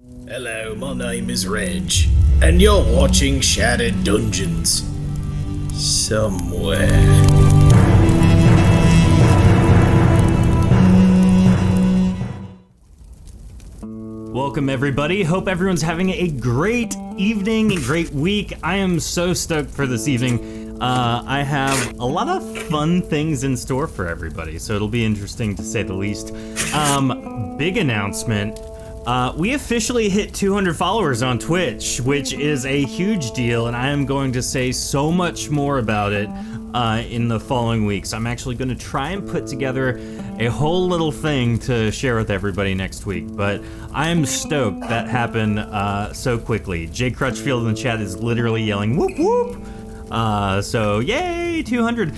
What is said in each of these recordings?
Hello, my name is Reg, and you're watching Shattered Dungeons. Somewhere. Welcome everybody, hope everyone's having a great evening, great week. I am so stoked for this evening. I have a lot of fun things in store for everybody, so it'll be interesting to say the least. Big announcement. We officially hit 200 followers on Twitch, which is a huge deal, and I am going to say so much more about it in the following weeks. I'm actually going to try and put together a whole little thing to share with everybody next week, but I am stoked that happened so quickly. Jay Crutchfield in the chat is literally yelling, whoop whoop! So yay, 200.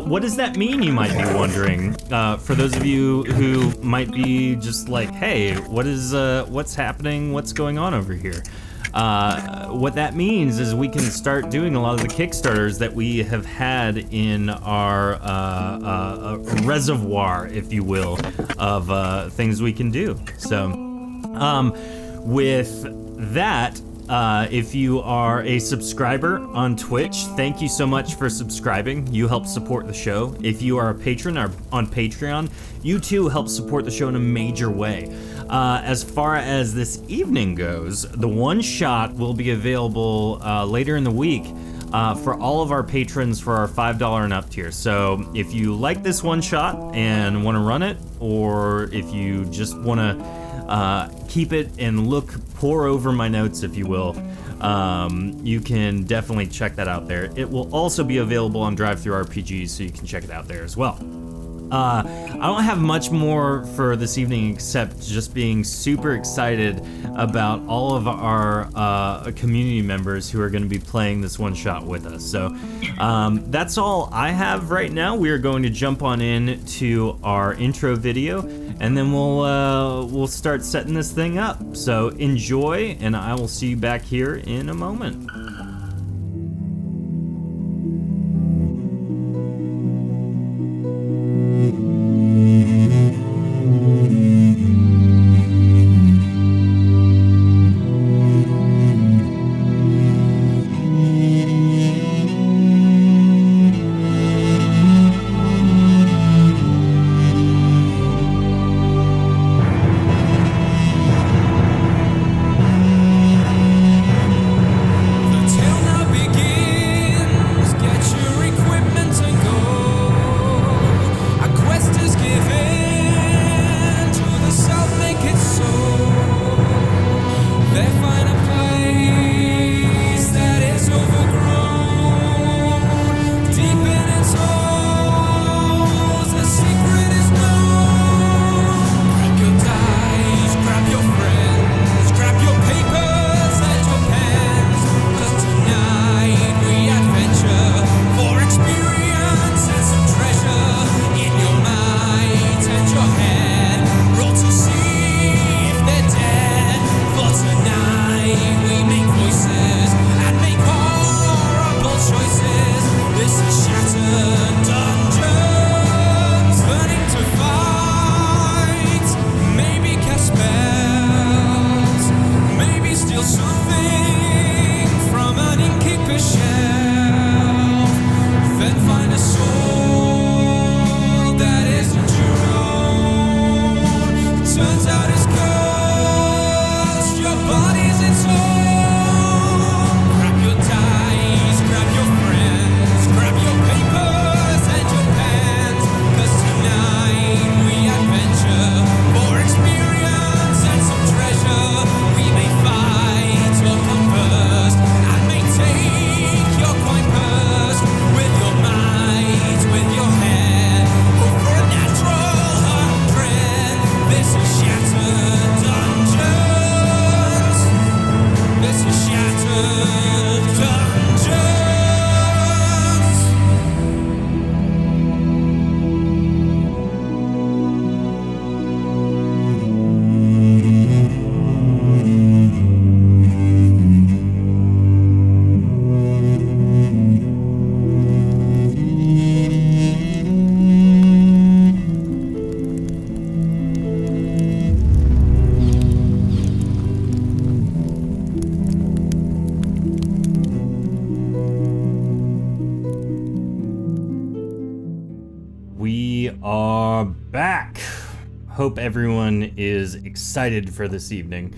What does that mean, you might be wondering? For those of you who might be just like, hey, what's happening? What's going on over here? What that means is we can start doing a lot of the Kickstarters that we have had in our reservoir, if you will, of things we can do. So, with that, if you are a subscriber on Twitch, thank you so much for subscribing. You help support the show. If you are a patron on Patreon, you too help support the show in a major way. As far as this evening goes, the one shot will be available later in the week for all of our patrons for our $5 and up tier. So if you like this one shot and want to run it, or if you just want to keep it and pour over my notes, if you will, you can definitely check that out there. It will also be available on DriveThruRPG, so you can check it out there as well. I don't have much more for this evening except just being super excited about all of our community members who are going to be playing this one shot with us. So that's all I have right now. We are going to jump on in to our intro video, and then we'll start setting this thing up. So enjoy, and I will see you back here in a moment. The Hope everyone is excited for this evening.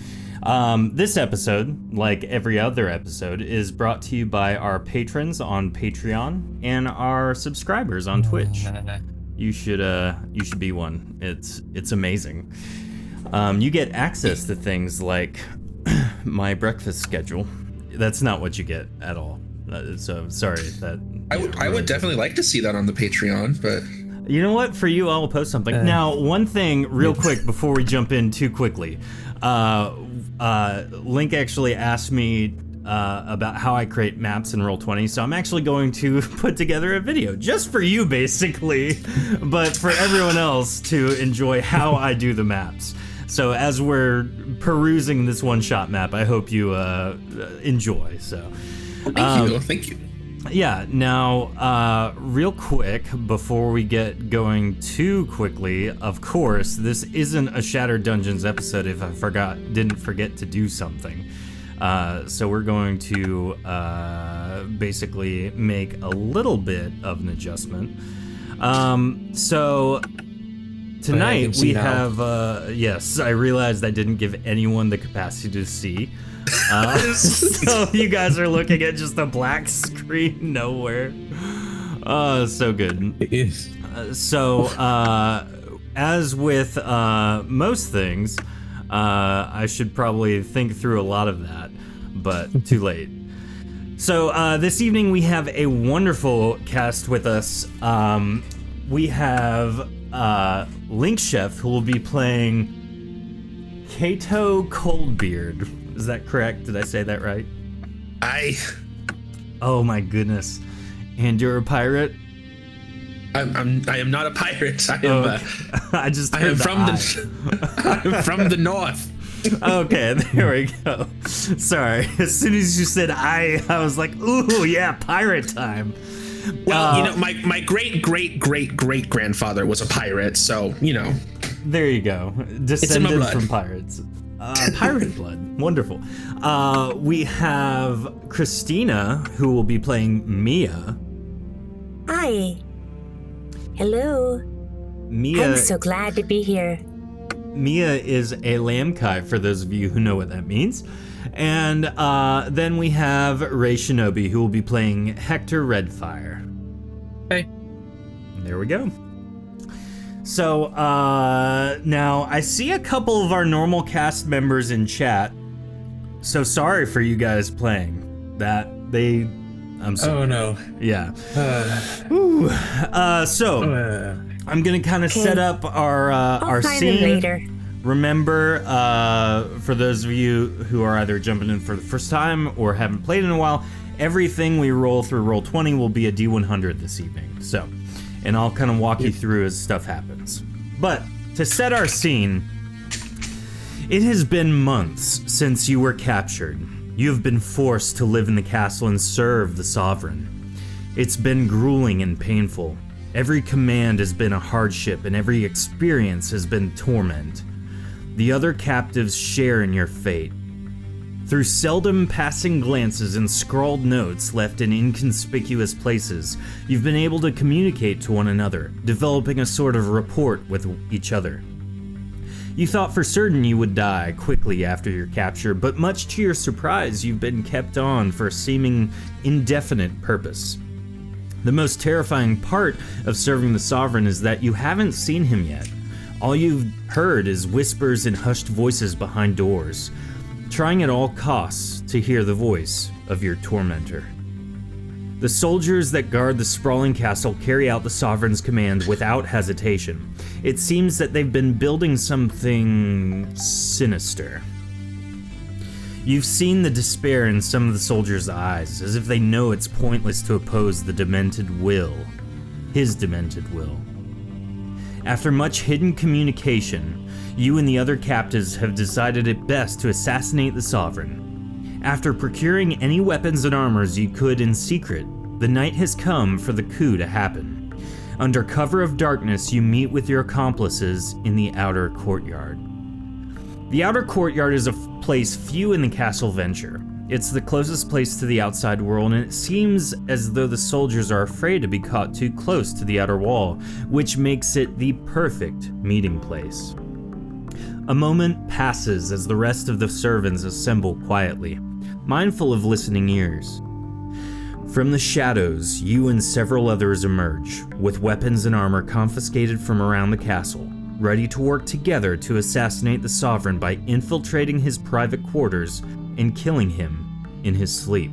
This episode, like every other episode, is brought to you by our patrons on Patreon and our subscribers on Twitch. You should be one. It's amazing. You get access to things like my breakfast schedule. That's not what you get at all. So sorry that. I would definitely like to see that on the Patreon, but you know what? For you, I'll post something. Now, one thing real quick before we jump in too quickly. Link actually asked me about how I create maps in Roll20, so I'm actually going to put together a video just for you, basically, but for everyone else to enjoy how I do the maps. So as we're perusing this one-shot map, I hope you enjoy. So, thank you. Yeah, now, real quick, before we get going too quickly, of course, this isn't a Shattered Dungeons episode if I didn't forget to do something. So we're going to basically make a little bit of an adjustment. So tonight we have, yes, I realized I didn't give anyone the capacity to see. So you guys are looking at just a black screen nowhere. Oh, so good. It is. As with most things, I should probably think through a lot of that, but too late. So this evening we have a wonderful cast with us. We have Link Chef, who will be playing Kato Coldbeard. Is that correct? Did I say that right? Oh my goodness. And you're a pirate? I am not a pirate. I am. Okay. I am from the north. Okay, there we go. Sorry. As soon as you said I was like, ooh, yeah, pirate time. Well, my great grandfather was a pirate, so There you go. Descended from pirates. Pirate blood. Wonderful. We have Christina, who will be playing Mia. Hi. Hello. Mia. I'm so glad to be here. Mia is a Lamkai, for those of you who know what that means. And then we have Ray Shinobi, who will be playing Hector Redfire. Hey. There we go. So, now I see a couple of our normal cast members in chat. So sorry for you guys playing. I'm sorry. Oh no. Yeah. I'm gonna kind of set up our scene. Later. Remember, for those of you who are either jumping in for the first time or haven't played in a while, everything we roll through Roll20 will be a D100 this evening. So, and I'll kind of walk you through as stuff happens. But to set our scene, it has been months since you were captured. You have been forced to live in the castle and serve the Sovereign. It's been grueling and painful. Every command has been a hardship and every experience has been torment. The other captives share in your fate. Through seldom passing glances and scrawled notes left in inconspicuous places, you've been able to communicate to one another, developing a sort of rapport with each other. You thought for certain you would die quickly after your capture, but much to your surprise, you've been kept on for a seeming indefinite purpose. The most terrifying part of serving the Sovereign is that you haven't seen him yet. All you've heard is whispers and hushed voices behind doors, trying at all costs to hear the voice of your tormentor. The soldiers that guard the sprawling castle carry out the Sovereign's command without hesitation. It seems that they've been building something sinister. You've seen the despair in some of the soldiers' eyes, as if they know it's pointless to oppose the demented will. His demented will. After much hidden communication, you and the other captives have decided it best to assassinate the Sovereign. After procuring any weapons and armors you could in secret, the night has come for the coup to happen. Under cover of darkness, you meet with your accomplices in the outer courtyard. The outer courtyard is a place few in the castle venture. It's the closest place to the outside world, and it seems as though the soldiers are afraid to be caught too close to the outer wall, which makes it the perfect meeting place. A moment passes as the rest of the servants assemble quietly, mindful of listening ears. From the shadows, you and several others emerge, with weapons and armor confiscated from around the castle, ready to work together to assassinate the Sovereign by infiltrating his private quarters and killing him in his sleep.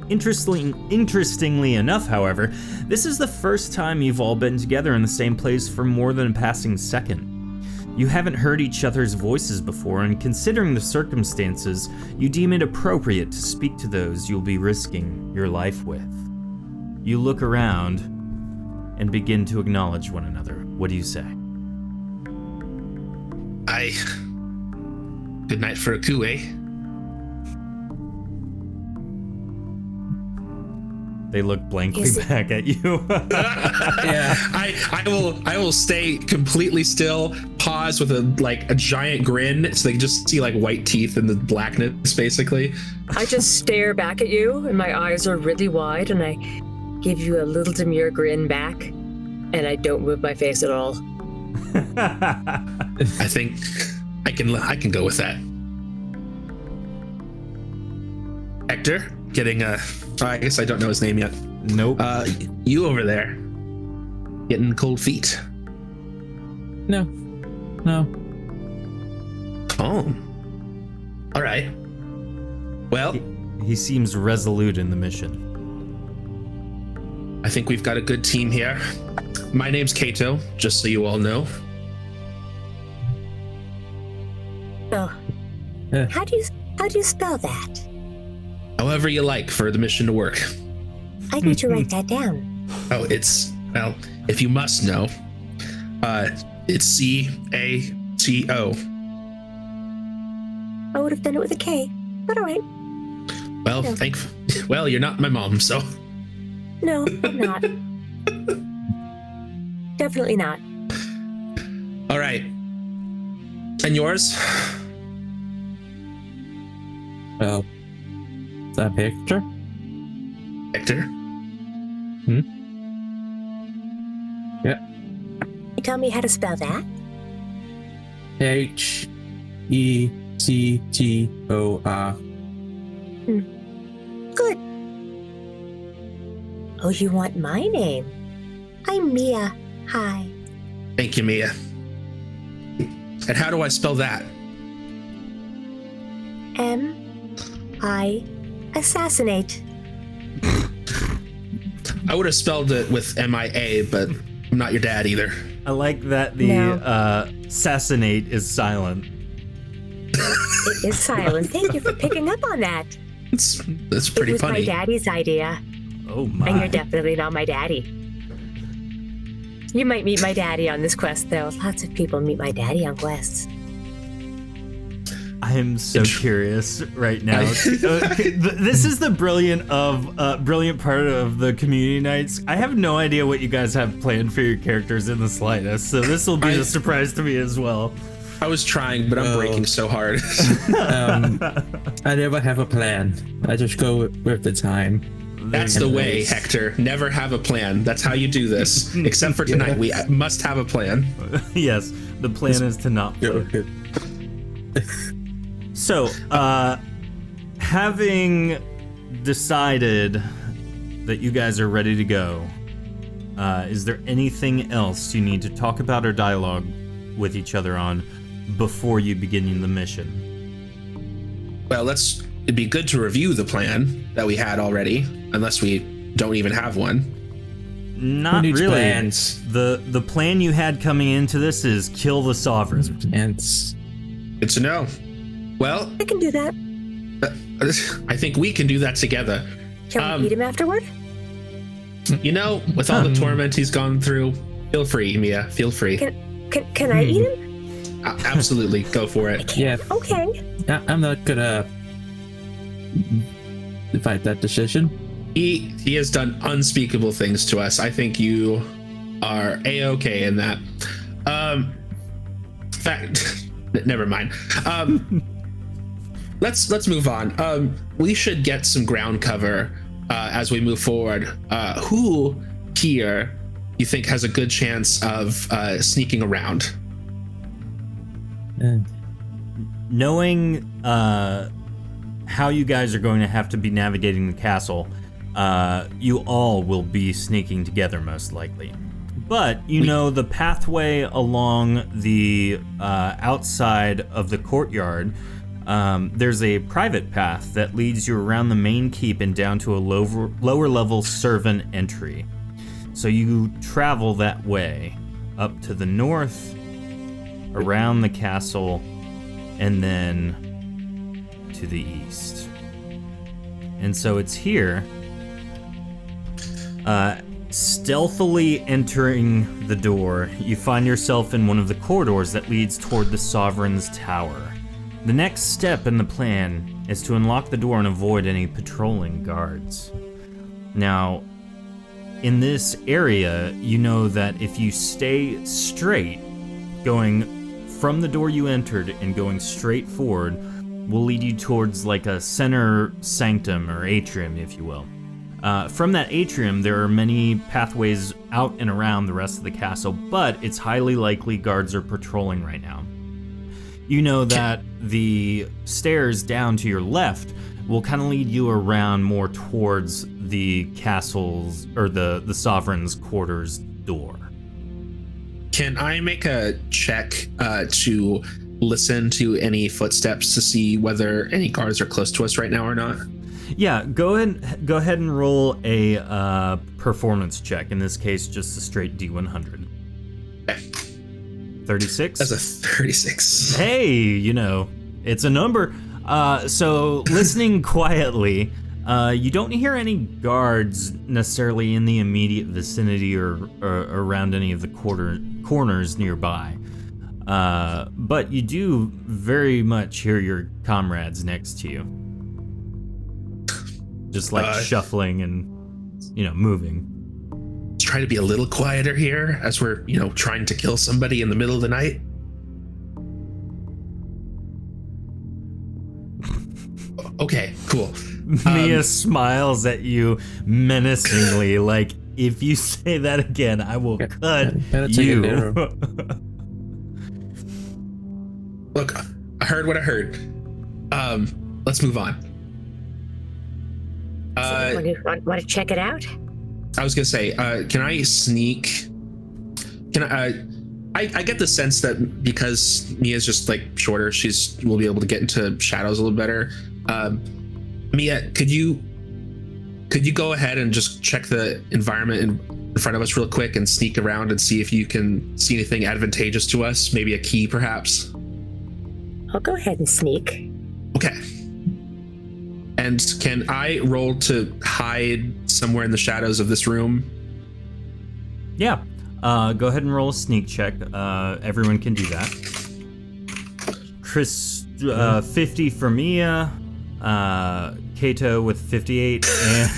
Interestingly enough, however, this is the first time you've all been together in the same place for more than a passing second. You haven't heard each other's voices before, and considering the circumstances, you deem it appropriate to speak to those you'll be risking your life with. You look around and begin to acknowledge one another. What do you say? Good night for a coup, eh? They look blankly back at you. Yeah. I will stay completely still, pause with a giant grin so they can just see like white teeth in the blackness, basically. I just stare back at you, and my eyes are really wide, and I give you a little demure grin back, and I don't move my face at all. I think I can go with that. Hector, getting I guess I don't know his name yet. Nope. You over there, getting cold feet. No. Oh. All right. Well, He seems resolute in the mission. I think we've got a good team here. My name's Kato, just so you all know. So, Yeah. how do you spell that? However you like for the mission to work. I need to write that down. Oh, well, if you must know, it's C-A-T-O. I would have done it with a K, but all right. Well, Yeah. Well, you're not my mom, so. No, I'm not. Definitely not. All right. And yours? Well, is that a picture? Hector? Yeah. You tell me how to spell that? H-E-C-T-O-R. Good. Oh, you want my name? I'm Mia. Hi. Thank you, Mia. And how do I spell that? M-I assassinate. I would have spelled it with M-I-A, but I'm not your dad either. I like that the No. assassinate is silent. It is silent. Thank you for picking up on that. That's pretty it was funny. my daddy's idea, Oh my. and you're definitely not my daddy. You might meet my daddy on this quest, though. Lots of people meet my daddy on quests. I am so curious right now. This is the brilliant part of the community nights. I have no idea what you guys have planned for your characters in the slightest, so this will be a surprise to me as well. I was trying, but I'm breaking so hard. I never have a plan. I just go with the time. That's the way, Hector. Never have a plan. That's how you do this. Except for tonight, we must have a plan. Yes, the plan is to not play. So, having decided that you guys are ready to go, is there anything else you need to talk about or dialogue with each other on before you begin the mission? Well, it'd be good to review the plan that we had already, unless we don't even have one. Not Who needs really. plans? The plan you had coming into this is kill the Sovereign. And Good to know. Well, I can do that. I think we can do that together. Can we eat him afterward? You know, with all the torment he's gone through, feel free, Mia. Feel free. Can I eat him? Absolutely, go for it. yeah, Okay. I'm not gonna fight that decision. He has done unspeakable things to us. I think you are a-okay in that. In fact, never mind. Let's move on. We should get some ground cover as we move forward. Who here you think has a good chance of sneaking around? Knowing how you guys are going to have to be navigating the castle, you all will be sneaking together most likely. But you know the pathway along the outside of the courtyard, there's a private path that leads you around the main keep and down to a lower level servant entry. So you travel that way up to the north, around the castle, and then to the east. And so it's here, stealthily entering the door, you find yourself in one of the corridors that leads toward the Sovereign's Tower. The next step in the plan is to unlock the door and avoid any patrolling guards. Now, in this area, you know that if you stay straight, going from the door you entered and going straight forward, will lead you towards like a center sanctum or atrium, if you will. From that atrium, there are many pathways out and around the rest of the castle, but it's highly likely guards are patrolling right now. You know that the stairs down to your left will kind of lead you around more towards the castle's or the Sovereign's quarters door. Can I make a check to listen to any footsteps to see whether any guards are close to us right now or not? Yeah, go ahead and roll a performance check. In this case, just a straight D100. Okay. 36? That's a 36. Hey, you know, it's a number. So listening quietly, you don't hear any guards necessarily in the immediate vicinity or around any of the corners nearby. But you do very much hear your comrades next to you. Just like shuffling and, you know, moving. Let's try to be a little quieter here as we're, you know, trying to kill somebody in the middle of the night. Okay, cool. Mia smiles at you menacingly, like, if you say that again, I will cut you. Look, I heard what I heard. Let's move on. Want to check it out? I was gonna say, can I sneak? Can I get the sense that because Mia's just like shorter, will be able to get into shadows a little better. Mia, could you go ahead and just check the environment in front of us real quick and sneak around and see if you can see anything advantageous to us? Maybe a key, perhaps. I'll go ahead and sneak. Okay. And can I roll to hide somewhere in the shadows of this room? Yeah. Go ahead and roll a sneak check. Everyone can do that. Chris, 50 for Mia. Kato with 58,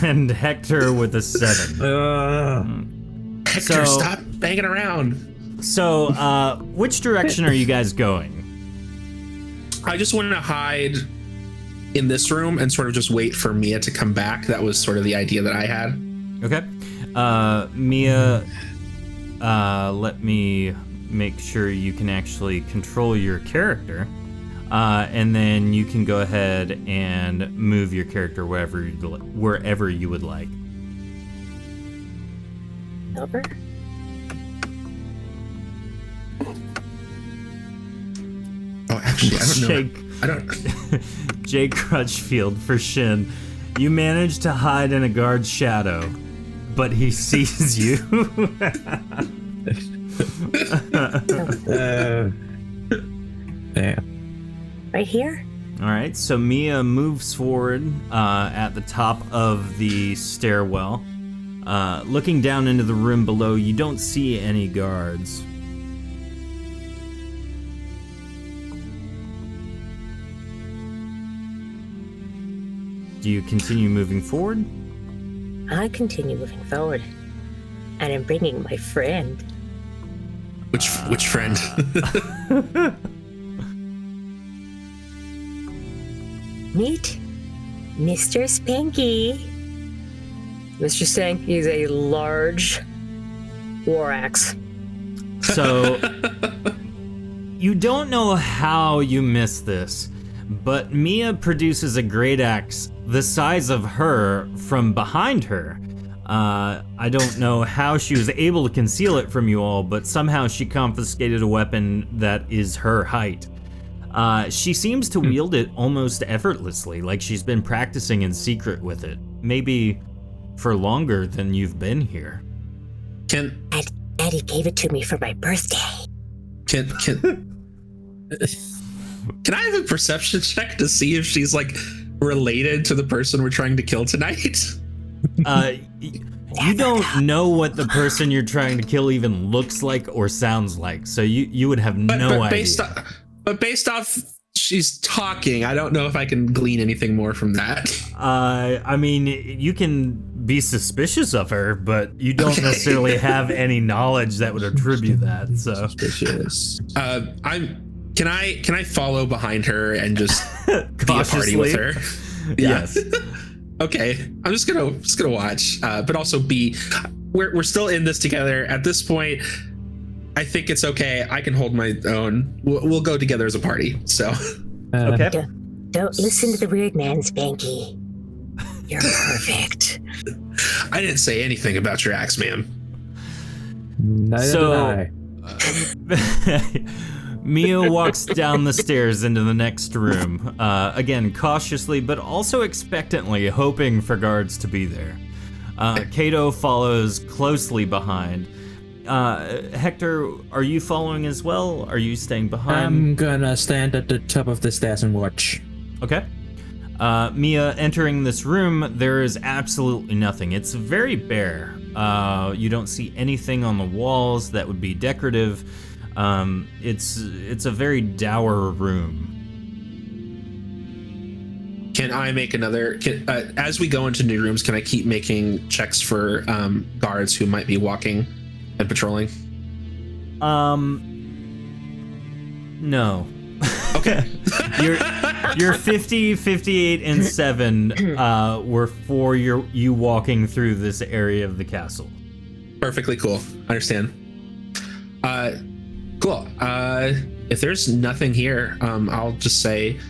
and Hector with a 7. Hector, stop banging around. So, which direction are you guys going? I just wanted to hide in this room and sort of just wait for Mia to come back. That was sort of the idea that I had. Okay. Mia, let me make sure you can actually control your character. And then you can go ahead and move your character wherever you would like. Over. Oh, actually, I don't know. I don't. Jake Crutchfield for Shin. You manage to hide in a guard's shadow, but he sees you. Yeah. Right here? All right, so Mia moves forward at the top of the stairwell. Looking down into the room below, you don't see any guards. Do you continue moving forward? I continue moving forward. And I'm bringing my friend. Which friend? Meet Mr. Spanky. Mr. Spanky is a large war axe. So You don't know how you missed this, but Mia produces a great axe the size of her from behind her. I don't know how she was able to conceal it from you all, but somehow she confiscated a weapon that is her height. She seems to wield it almost effortlessly, like she's been practicing in secret with it. Maybe for longer than you've been here. Daddy gave it to me for my birthday. Can I have a perception check to see if she's like related to the person we're trying to kill tonight? You don't know what the person you're trying to kill even looks like or sounds like, so you would have no idea. Based off she's talking, I don't know if I can glean anything more from that. I mean, you can be suspicious of her, but you don't necessarily have any knowledge that would attribute that. So Suspicious. Can I follow behind her and just be a party with her? Yes. Okay, I'm just gonna watch, but also we're still in this together. At this point, I think it's okay. I can hold my own. We'll go together as a party. So, Okay. Don't listen to the weird man, Spanky. You're perfect. I didn't say anything about your axe, ma'am. Neither did I. Mia walks down the stairs into the next room, again cautiously but also expectantly, hoping for guards to be there. Kato follows closely behind. Hector, are you following as well? Are you staying behind? I'm gonna stand at the top of the stairs and watch. Okay. Mia, entering this room, there is absolutely nothing. It's very bare. You don't see anything on the walls that would be decorative. It's a very dour room. Can I make another? As we go into new rooms, can I keep making checks for guards who might be walking and patrolling? No. Okay. Your 50, 58, and 7 were for you walking through this area of the castle. Perfectly cool. Understand. Cool. If there's nothing here, I'll just say,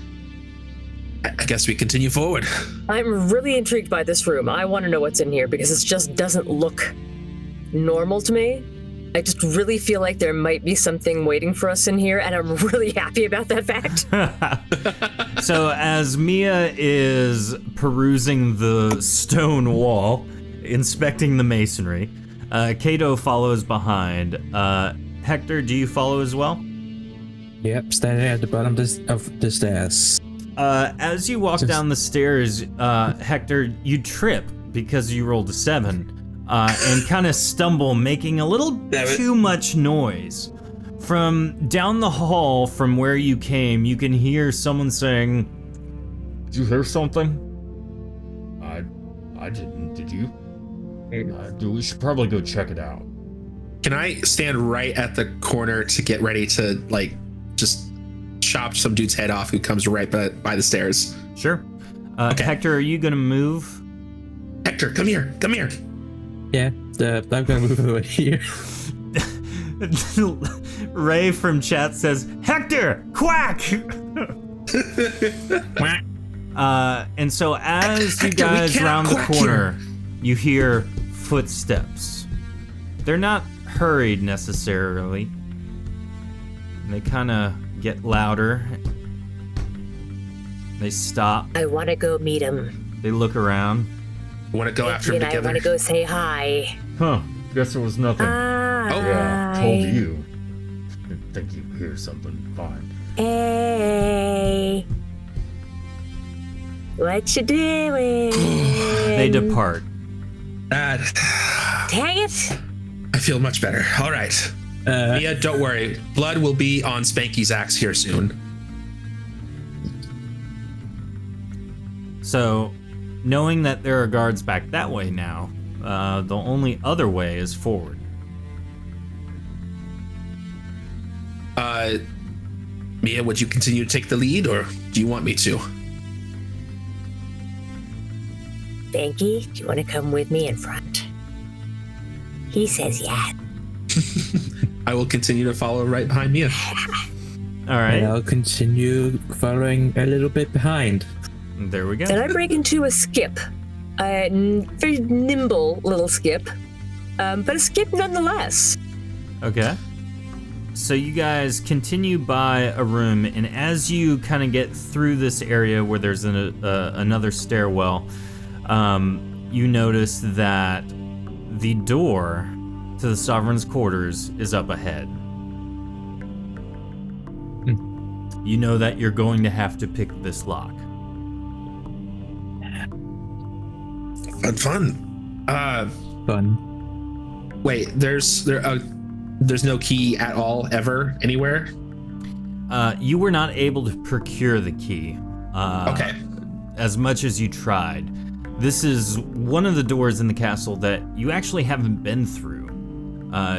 I guess we continue forward. I'm really intrigued by this room. I want to know what's in here because it just doesn't look normal to me. I just really feel like there might be something waiting for us in here, and I'm really happy about that fact. So as Mia is perusing the stone wall, inspecting the masonry, Kato follows behind. Hector, do you follow as well? Yep, standing at the bottom of the stairs. As you walk down the stairs, Hector, you trip because you rolled a 7. And kind of stumble, making a little too much noise. From down the hall from where you came, you can hear someone saying, "Did you hear something?" I didn't, did you? We should probably go check it out. Can I stand right at the corner to get ready to, like, just chop some dude's head off who comes right by the stairs? Sure. Okay. Hector, are you gonna move? Hector, come here. Come here. Yeah, I'm gonna move over here. Ray from chat says, "Hector, quack!" And so as you Hector, guys round the quack corner, you hear footsteps. They're not hurried necessarily. They kind of get louder. They stop. I want to go meet him. They look around. Want to go after him And I together? want to go say hi. Huh, guess there was nothing. Hi. you. Didn't think you'd hear something. Fine. Hey. What you doing? They depart. Dang it. I feel much better. All right. Mia, don't worry. Blood will be on Spanky's axe here soon. So, knowing that there are guards back that way now, the only other way is forward. Mia, would you continue to take the lead, or do you want me to? Spanky, do you want to come with me in front? He says yeah. I will continue to follow right behind Mia. All right. And I'll continue following a little bit behind. There we go. And I break into a skip. A very nimble little skip, but a skip nonetheless. Okay. So you guys continue by a room, and as you kind of get through this area where there's another stairwell, you notice that the door to the Sovereign's quarters is up ahead. You know that you're going to have to pick this lock. Fun. Fun. Wait, there's no key at all ever anywhere. You were not able to procure the key. Okay. As much as you tried. This is one of the doors in the castle that you actually haven't been through.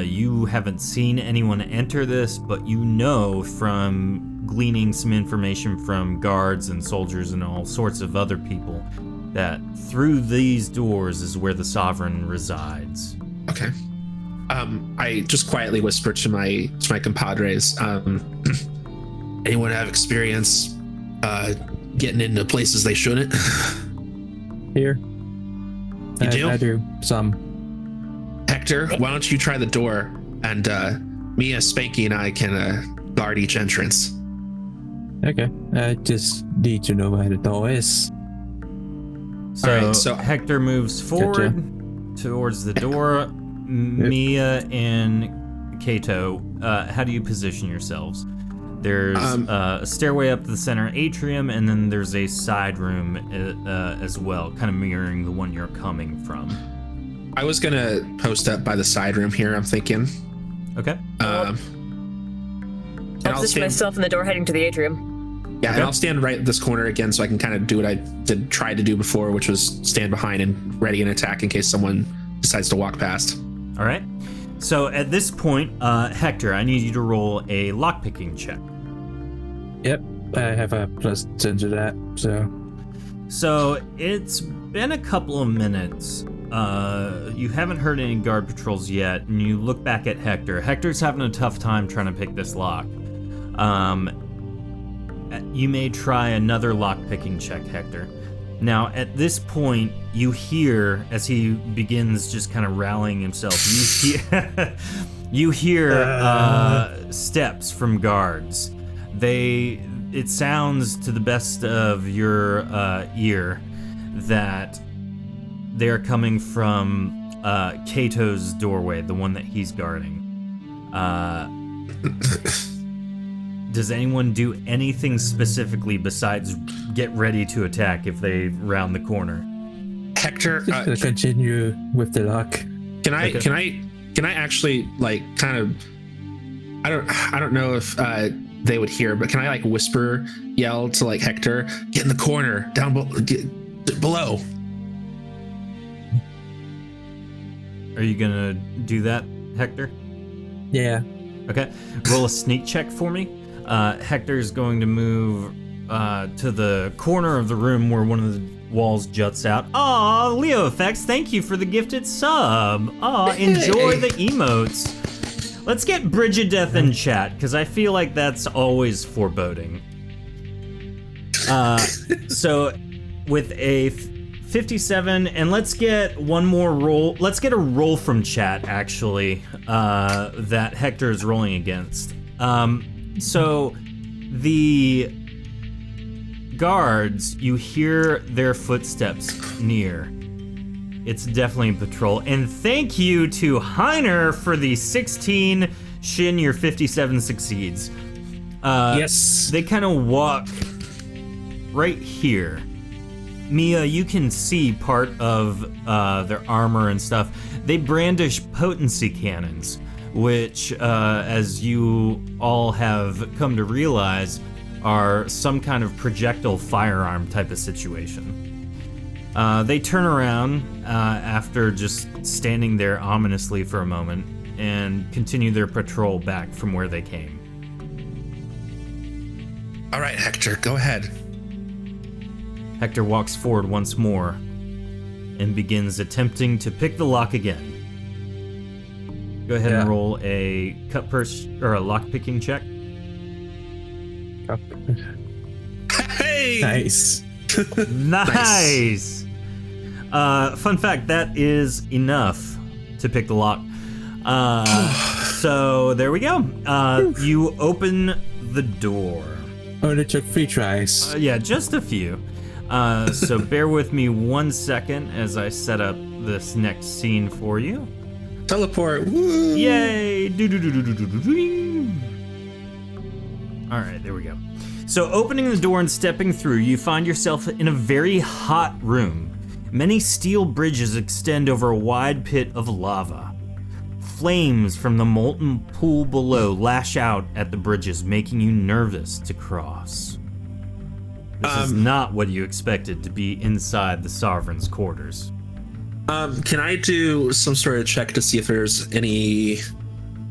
You haven't seen anyone enter this, but you know from gleaning some information from guards and soldiers and all sorts of other people that through these doors is where the Sovereign resides. Okay. I just quietly whisper to my compadres. Anyone have experience getting into places they shouldn't? Here. You do? I do. Some. Hector, why don't you try the door, and Mia, Spanky, and I can guard each entrance. Okay. I just need to know where the door is. So, Alright, so- Hector moves forward towards the door. Mia and Kato, how do you position yourselves? There's a stairway up the center atrium, and then there's a side room as well, kind of mirroring the one you're coming from. I was gonna post up by the side room here, I'm thinking. Okay. I'll position myself in the door heading to the atrium. Yeah, Okay. and I'll stand right at this corner again so I can kind of do what I tried to do before, which was stand behind and ready an attack in case someone decides to walk past. All right. So at this point, Hector, I need you to roll a lockpicking check. Yep. I have a +10 to that, so. So it's been a couple of minutes. You haven't heard any guard patrols yet, and you look back at Hector. Hector's having a tough time trying to pick this lock. You may try another lockpicking check, Hector. Now, at this point, you hear, as he begins just kind of rallying himself, you hear steps from guards. It sounds, to the best of your ear, that they're coming from Kato's doorway, the one that he's guarding. Does anyone do anything specifically besides get ready to attack if they round the corner? Hector, Just gonna continue with the lock. can I Okay. can I actually like kind of I don't know if they would hear, but can I like whisper yell to like Hector, get in the corner down below? Are you gonna do that, Hector? Yeah. Okay. Roll a sneak check for me. Hector's going to move to the corner of the room where one of the walls juts out. Aw, Leo Effects, thank you for the gifted sub. Aw, enjoy the emotes. Let's get Brigideth in chat, because I feel like that's always foreboding. So, with a 57, and let's get one more roll. Let's get a roll from chat, actually, that Hector is rolling against. So, the guards, you hear their footsteps near. It's definitely a patrol. And thank you to Heiner for the 16. Shin, your 57 succeeds. Yes. They kind of walk right here. Mia, you can see part of their armor and stuff. They brandish potency cannons, which, as you all have come to realize, are some kind of projectile firearm type of situation. They turn around after just standing there ominously for a moment and continue their patrol back from where they came. All right, Hector, go ahead. Hector walks forward once more and begins attempting to pick the lock again. Go ahead and roll a cut purse or a lock picking check. Hey! Nice. Nice. Fun fact, that is enough to pick the lock. So there we go. You open the door. Only took 3 tries. Yeah, just a few. So bear with me 1 second as I set up this next scene for you. Teleport. Woo! Yay! All right, there we go. So opening the door and stepping through, you find yourself in a very hot room. Many steel bridges extend over a wide pit of lava. Flames from the molten pool below lash out at the bridges, making you nervous to cross. This is not what you expected to be inside the Sovereign's quarters. Can I do some sort of check to see if there's any...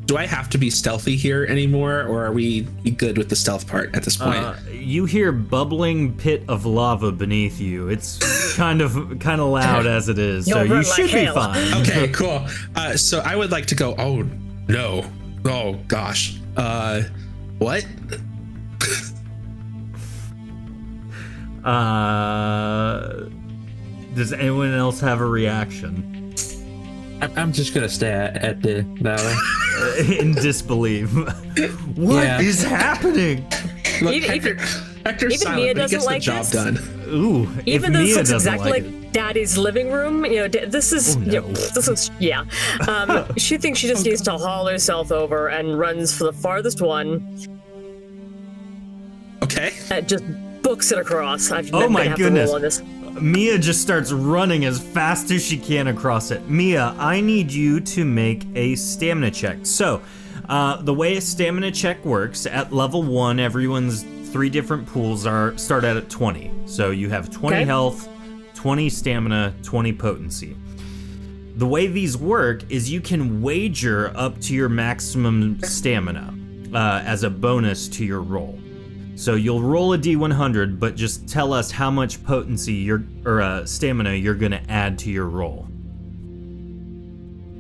Do I have to be stealthy here anymore, or are we good with the stealth part at this point? You hear bubbling pit of lava beneath you. It's kind of loud as it is, so you should be fine. Okay, cool. So I would like to go. Oh no! Oh gosh! What? Does anyone else have a reaction? I'm just gonna stare at the lava. In disbelief. What is happening? Look, Even Hector's silent, Mia but he doesn't gets the like job this? done. Ooh, Even if though this Mia looks doesn't exactly like like it. Daddy's living room, this is, this looks, yeah. She thinks she just needs to haul herself over and runs for the farthest one. Okay. And just books it across. I'm Oh gonna my have goodness. to roll on this. Mia just starts running as fast as she can across it. Mia, I need you to make a stamina check. So, the way a stamina check works, at level 1, everyone's 3 different pools start at 20. So you have 20 health, 20 stamina, 20 potency. The way these work is you can wager up to your maximum stamina as a bonus to your roll. So you'll roll a d100, but just tell us how much potency stamina you're gonna add to your roll.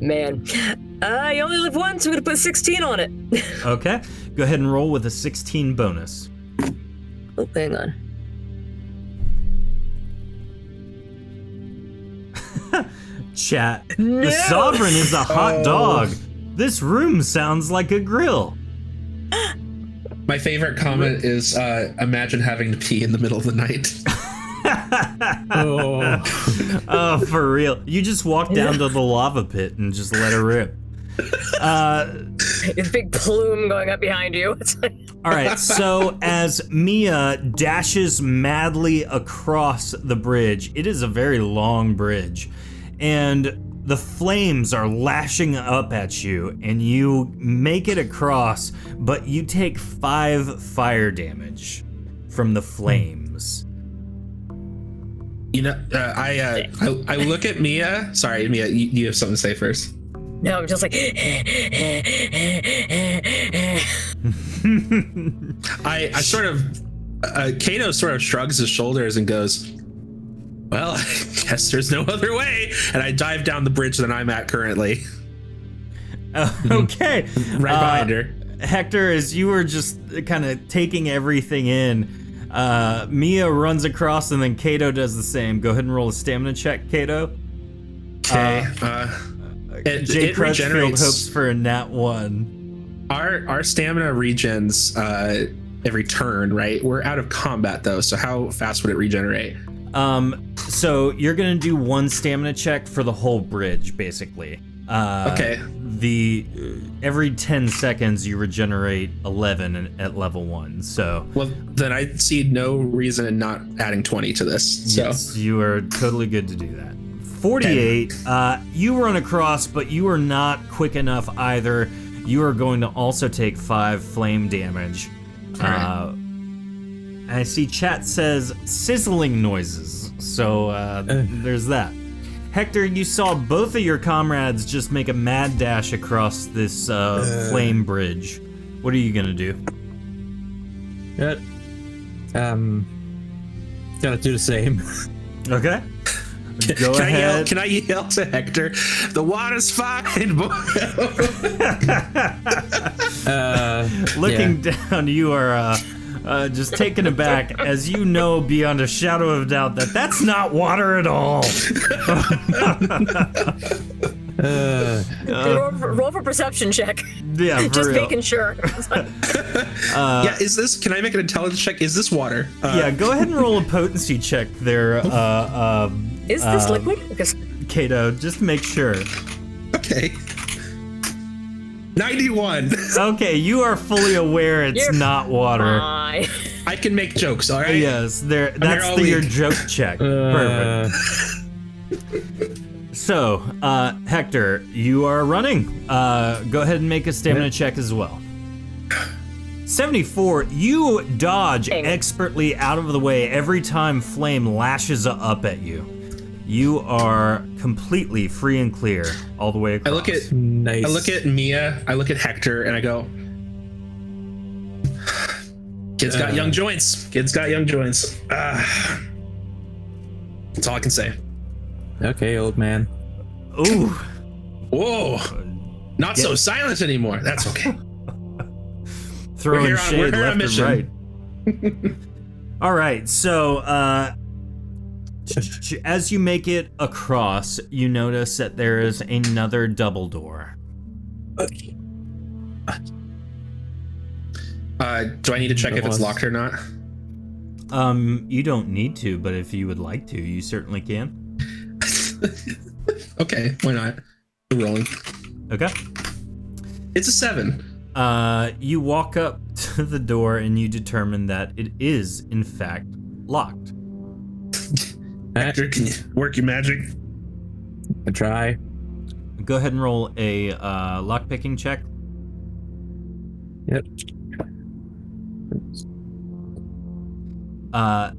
Man, you only live once, I'm gonna put 16 on it. Okay, go ahead and roll with a 16 bonus. Oh, hang on. Chat. The Sovereign is a hot dog. This room sounds like a grill. My favorite comment is, imagine having to pee in the middle of the night. Oh, for real. You just walk down to the lava pit and just let her rip. This big plume going up behind you. It's like... All right, so as Mia dashes madly across the bridge, it is a very long bridge, and the flames are lashing up at you, and you make it across, but you take 5 fire damage from the flames. You know, I look at Mia. Sorry, Mia, you have something to say first. No, I'm just like... I sort of, Kato sort of shrugs his shoulders and goes, well, I guess there's no other way. And I dive down the bridge that I'm at currently. Okay. Right behind her. Hector, as you were just kind of taking everything in, Mia runs across and then Kato does the same. Go ahead and roll a stamina check, Kato. Okay. Jay it Crutchfield regenerates. hopes for a nat 1. Our stamina regens every turn, right? We're out of combat though, so how fast would it regenerate? So you're gonna do 1 stamina check for the whole bridge, basically. Okay. Every 10 seconds you regenerate 11 at level 1. So Well, then I see no reason in not adding 20 to this. So yes, you are totally good to do that. 48. You run across, but you are not quick enough either. You are going to also take 5 flame damage. I see chat says sizzling noises, so there's that. Hector, you saw both of your comrades just make a mad dash across this flame bridge. What are you gonna do? Gotta do the same. Okay. Go ahead. Can I yell to Hector? The water's fine, boy. Looking down, you are just taken aback, as you know beyond a shadow of doubt that that's not water at all. Roll for perception check. Yeah, for Just real. making sure. Yeah, is this? Can I make an intelligence check? Is this water? Yeah, go ahead and roll a potency check there, Is this liquid? Because Kato, just to make sure. Okay. 91. Okay, you are fully aware it's You're not water. fine. I can make jokes, all right? Yes, that's all your week. joke check. Perfect. So, Hector, you are running. Go ahead and make a stamina check as well. 74, you dodge expertly out of the way every time flame lashes up at you. You are completely free and clear all the way across. Nice. I look at Mia, I look at Hector, and I go, kid's got young joints. Kid's got young joints. That's all I can say. Okay, old man. Ooh. Whoa. Not so silent anymore. That's okay. Throwing We're shade here on left and right. All right, so as you make it across, you notice that there is another double door. Okay. Do I need to check if it's locked or not? You don't need to, but if you would like to, you certainly can. Okay, why not? We're rolling. Okay. It's a 7. You walk up to the door and you determine that it is, in fact, locked. Hector, can you work your magic? I try. Go ahead and roll a lockpicking check. Yep.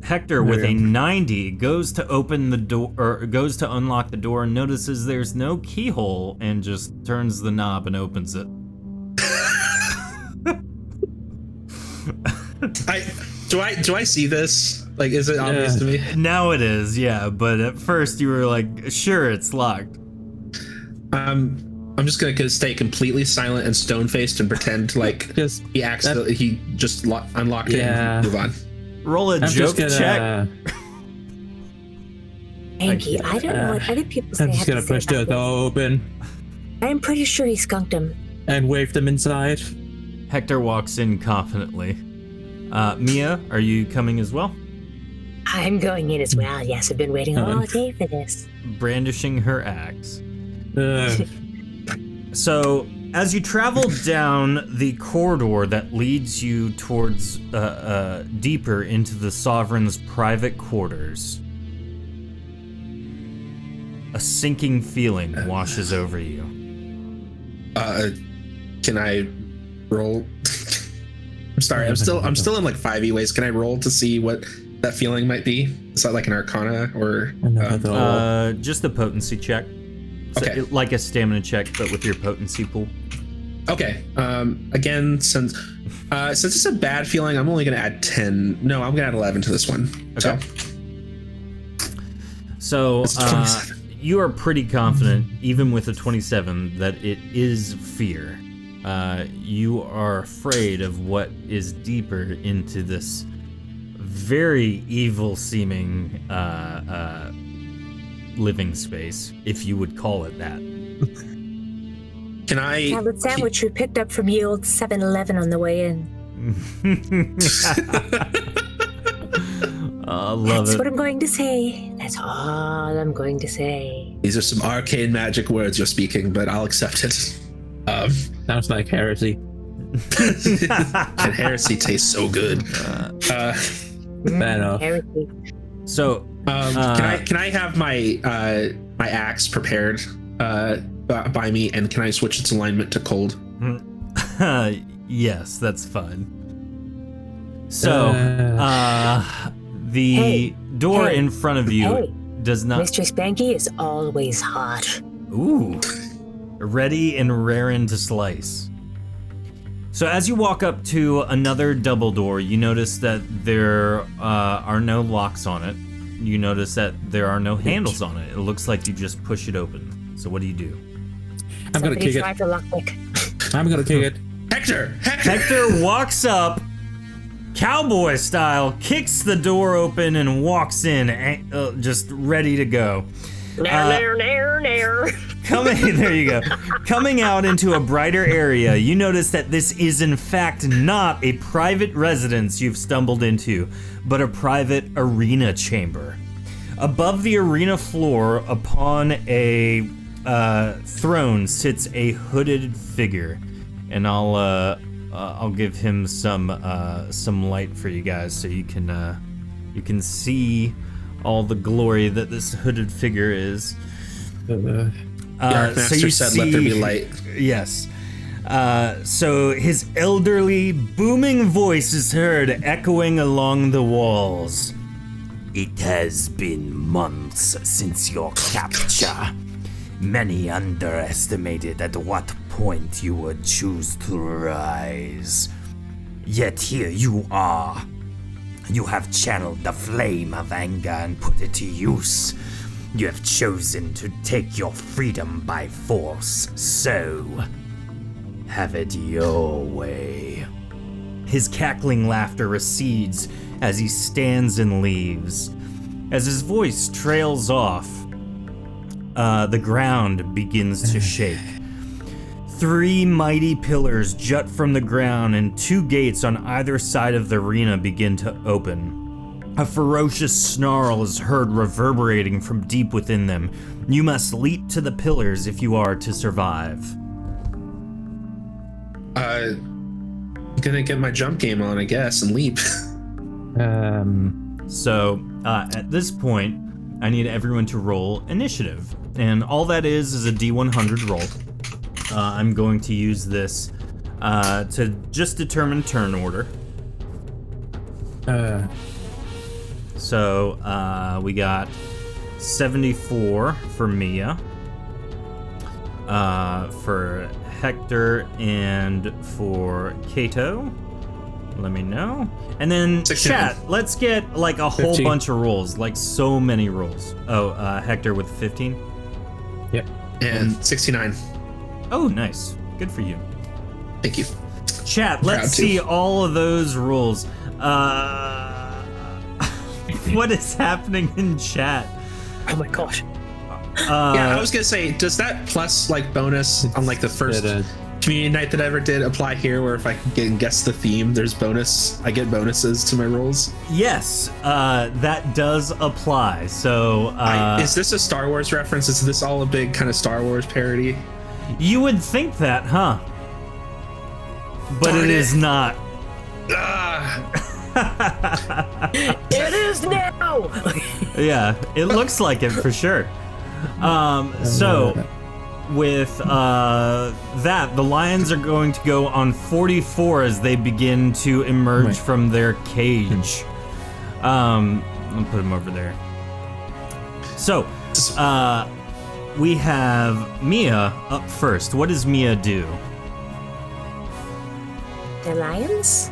Hector, with a 90, goes to open the door, or goes to unlock the door, and notices there's no keyhole, and just turns the knob and opens it. Do I see this? Like, is it obvious to me? Now it is, yeah. But at first you were like, sure, it's locked. I'm just gonna stay completely silent and stone faced and pretend like he accidentally he just unlocked it and move on. Roll a I'm joke just check. Angie, I don't know what other people say. I'm just gonna push the door open I'm pretty sure he skunked him. and wave them inside. Hector walks in confidently. Mia, are you coming as well? I'm going in as well. Yes, I've been waiting all day for this. Brandishing her axe. So, as you travel down the corridor that leads you towards deeper into the Sovereign's private quarters, a sinking feeling washes over you. Can I roll? I'm sorry, I'm still in like 5e ways. Can I roll to see what that feeling might be? Is that like an Arcana or? Just a potency check. So Okay. like a stamina check, but with your potency pool. Okay. Again, since it's a bad feeling, I'm only gonna add 10. No, I'm gonna add 11 to this one. Okay. So It's 27. you are pretty confident, even with a 27, that it is fear. You are afraid of what is deeper into this very evil-seeming living space, if you would call it that. Can I? Salad sandwich we picked up from ye old 7-Eleven on the way in. Love That's it. what I'm going to say. That's all I'm going to say. These are some arcane magic words you're speaking, but I'll accept it. Sounds like heresy. And heresy tastes so good. Fair enough. Heresy. So, can I have my my axe prepared by me, and can I switch its alignment to cold? yes, that's fine. So, the door in front of you does not. Mr. Spanky is always hot. Ooh, ready and raring to slice. So as you walk up to another double door, you notice that there are no locks on it. You notice that there are no handles on it. It looks like you just push it open. So what do you do? I'm gonna Somebody kick try it. for lockpick. I'm gonna kick it. Hector! Hector walks up cowboy style, kicks the door open and walks in, just ready to go. Nair. There you go. Coming out into a brighter area, you notice that this is in fact not a private residence you've stumbled into, but a private arena chamber. Above the arena floor, upon a throne, sits a hooded figure, and I'll give him some light for you guys so you can see all the glory that this hooded figure is. The Archmaster said, "Let there be light." Yes. So his elderly, booming voice is heard echoing along the walls. It has been months since your capture. Many underestimated at what point you would choose to rise. Yet here you are. You have channeled the flame of anger and put it to use. You have chosen to take your freedom by force, so have it your way. His cackling laughter recedes as he stands and leaves. As his voice trails off, the ground begins to shake. 3 mighty pillars jut from the ground, and 2 gates on either side of the arena begin to open. A ferocious snarl is heard reverberating from deep within them. You must leap to the pillars if you are to survive. Gonna get my jump game on, I guess, and leap. So, at this point, I need everyone to roll initiative. And all that is a D100 roll. I'm going to use this to just determine turn order. So we got 74 for Mia, for Hector, and for Kato. Let me know. And then 69. chat, let's get like a whole 15. bunch of rolls, like so many rolls. Oh, Hector with 15? Yep. And 69. Oh, nice. Good for you. Thank you. Chat, Proud let's to. see all of those rolls. What is happening in chat? Oh my gosh. Yeah, I was gonna say, does that plus like bonus on like the first community night that I ever did apply here, where if I can guess the theme, there's bonus, I get bonuses to my rolls? Yes, that does apply. So, Is this a Star Wars reference? Is this all a big kind of Star Wars parody? you would think that, huh? But Darn it it. is not. It is now! Yeah, it looks like it for sure. So, with that, the lions are going to go on 44 as they begin to emerge from their cage. I'll put them over there. So, we have Mia up first. What does Mia do? The lions?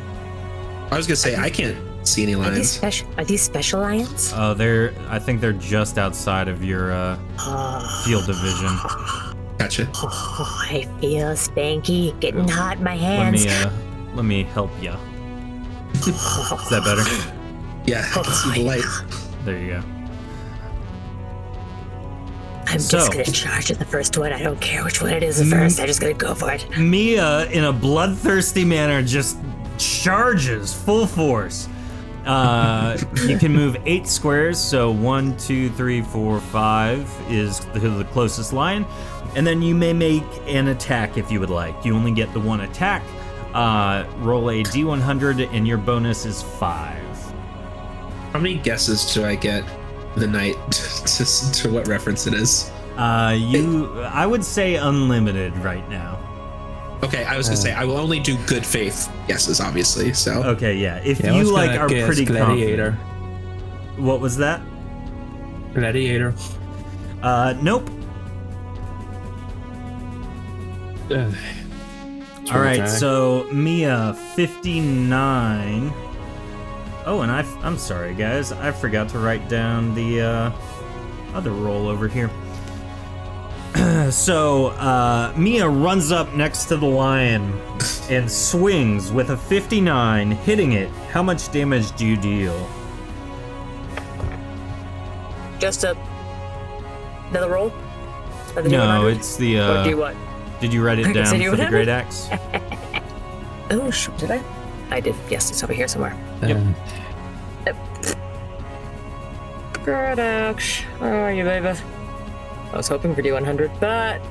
I was gonna say, I can't see any lions. Are these special lions? Oh, I think they're just outside of your field of vision. Gotcha. Oh, I feel spanky, getting hot in my hands. Let me help you. Is that better? Yeah, I can see the light. There you go. I'm just gonna charge at the first one. I don't care which one it is at first. I'm just gonna go for it. Mia, in a bloodthirsty manner, just charges full force. You can move 8 squares, so 1, 2, 3, 4, 5 is the closest line, and then you may make an attack if you would like. You only get the 1 attack. Roll a D100, and your bonus is 5. How many guesses do I get the night to what reference it is? I would say unlimited right now. Okay, I was gonna say I will only do good faith guesses, obviously. So Okay, yeah. If I was you like gonna are guess pretty Gladiator. confident. What was that? Gladiator. Nope. All right, so Mia 59. Oh, and I'm sorry, guys. I forgot to write down the other roll over here. So Mia runs up next to the lion and swings with a 59, hitting it. How much damage do you deal? Just another roll? Another No, D100? it's the. Or do what? Did you write it down So for the D100? great axe? Oh, shoot, did I? I did. Yes, it's over here somewhere. Yep. Great axe. Where are you, baby? I was hoping for D100, but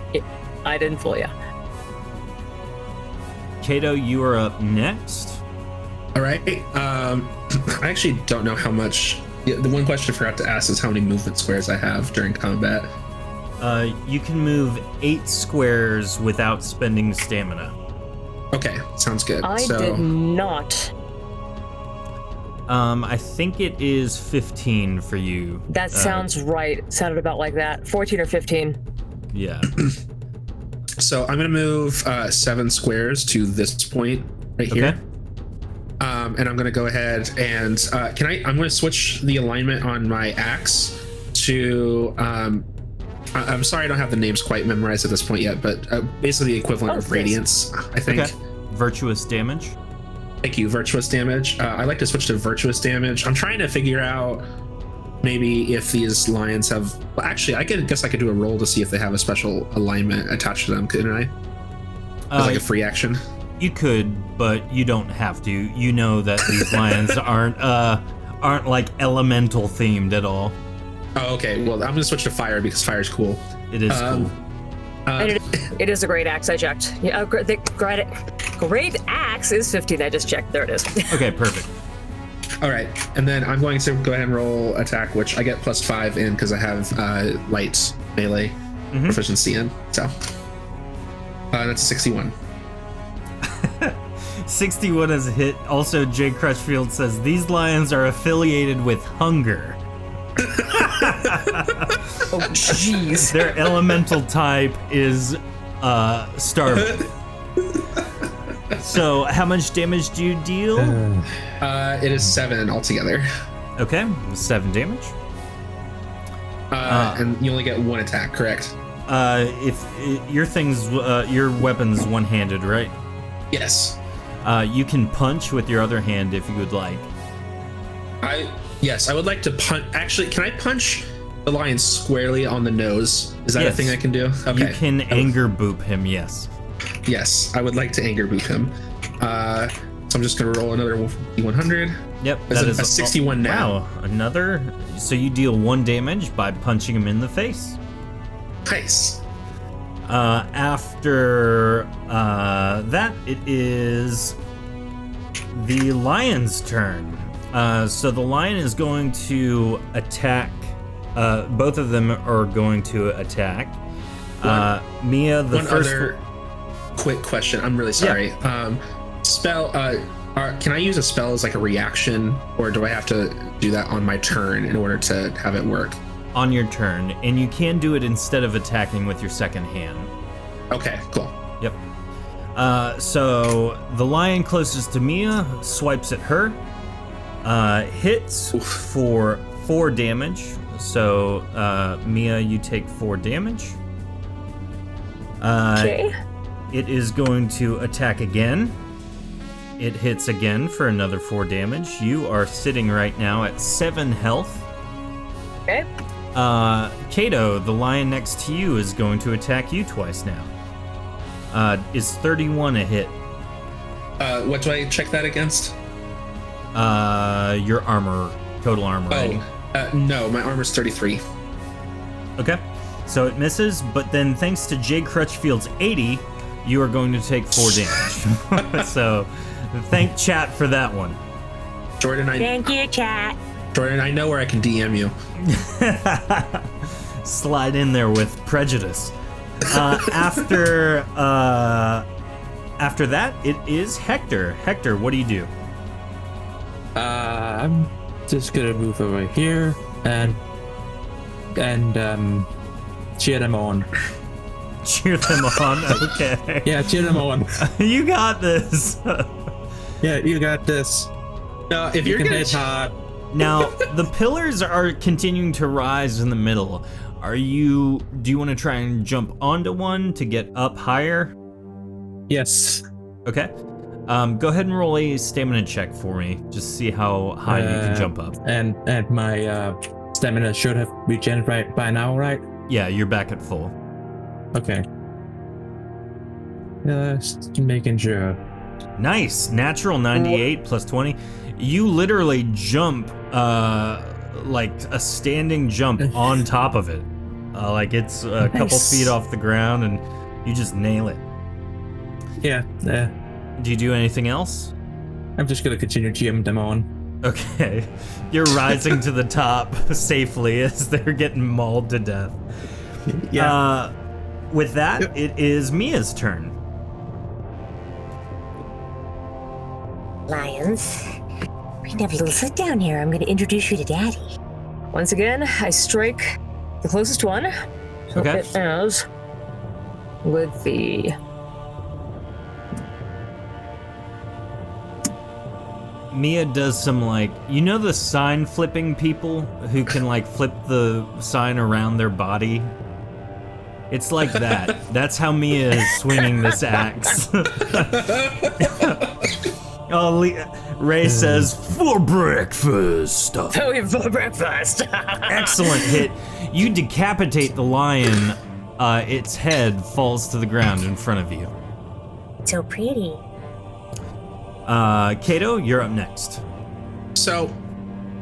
I didn't fool ya. Kato, you are up next. All right. I actually don't know how much. Yeah, the one question I forgot to ask is how many movement squares I have during combat. You can move 8 squares without spending stamina. Okay, sounds good. I so, did not. I think it is 15 for you. That sounds right. It sounded about like that. 14 or 15. Yeah. So I'm gonna move 7 squares to this point right here. Okay. And I'm gonna go ahead and I'm gonna switch the alignment on my axe to I'm sorry I don't have the names quite memorized at this point yet, but basically the equivalent of yes. radiance, I think. Okay. Virtuous damage. Thank you, virtuous damage. I'd like to switch to virtuous damage. I'm trying to figure out maybe if these lions have. Well, actually, I guess I could do a roll to see if they have a special alignment attached to them, couldn't I? As like a free action. You could, but you don't have to. You know that these lions aren't like elemental themed at all. Oh, okay. Well, I'm gonna switch to fire because fire's cool. It is cool. And it is a great axe. I checked. Yeah, the great axe is 15. I just checked. There it is. Okay, perfect. All right, and then I'm going to go ahead and roll attack, which I get +5 in because I have light melee proficiency in. So that's 61. 61 is a hit. Also, Jay Crutchfield says these lions are affiliated with hunger. Oh, jeez. Their elemental type is starving. So, how much damage do you deal? It is 7 altogether. Okay, 7 damage. And you only get 1 attack, correct? If your weapon's one-handed, right? Yes. You can punch with your other hand if you would like. Yes, I would like to punch. Actually, can I punch the lion squarely on the nose? Is that Yes. a thing I can do? Okay. You can anger boop him, yes. Yes, I would like to anger boop him. So I'm just gonna roll another D100. Yep, Is that it is a 61 now? Wow, another. So you deal 1 damage by punching him in the face. Nice. After that, it is the lion's turn. So the lion is going to attack. Both of them are going to attack. Mia, the One first. other quick question. I'm really sorry. Spell. Can I use a spell as like a reaction, or do I have to do that on my turn in order to have it work? On your turn, and you can do it instead of attacking with your second hand. Okay, cool. Yep. So the lion closest to Mia swipes at her, hits for 4 damage. So Mia, you take 4 damage. Okay. It is going to attack again. It hits again for another 4 damage. You are sitting right now at 7 health. Okay. Kato, the lion next to you, is going to attack you twice now. Is 31 a hit? What do I check that against? Your armor, total armor rating. No, my armor's 33. Okay, so it misses, but then thanks to Jay Crutchfield's 80, you are going to take 4 damage. So, thank chat for that one. Jordan, Thank you, chat. Jordan, I know where I can DM you. Slide in there with prejudice. After that, it is Hector. Hector, what do you do? I'm just gonna move over here and cheer them on. Cheer them on. Okay. Yeah, cheer them on. You got this. Yeah, you got this. If You you're can gonna hit hard. Now, the pillars are continuing to rise in the middle. Do you want to try and jump onto one to get up higher? Yes. Okay. Go ahead and roll a stamina check for me. Just see how high you can jump up. And my stamina should have regenerated by now, right? Yeah, you're back at full. Okay. Just making sure. Nice. Natural 98 plus 20. You literally jump like a standing jump on top of it. Like it's a couple feet off the ground and you just nail it. Yeah. Do you do anything else? I'm just gonna continue GM them on. Okay. You're rising to the top safely as they're getting mauled to death. Yeah. With that, it is Mia's turn. Lions, we can have a little sit down here. I'm going to introduce you to Daddy. Once again, I strike the closest one. So Okay. it is with the... Mia does some the sign flipping people who can flip the sign around their body? It's like that. That's how Mia is swinging this axe. Ray says, for breakfast. For breakfast. Excellent hit. You decapitate the lion. Its head falls to the ground in front of you. So pretty. Kato, you're up next. So,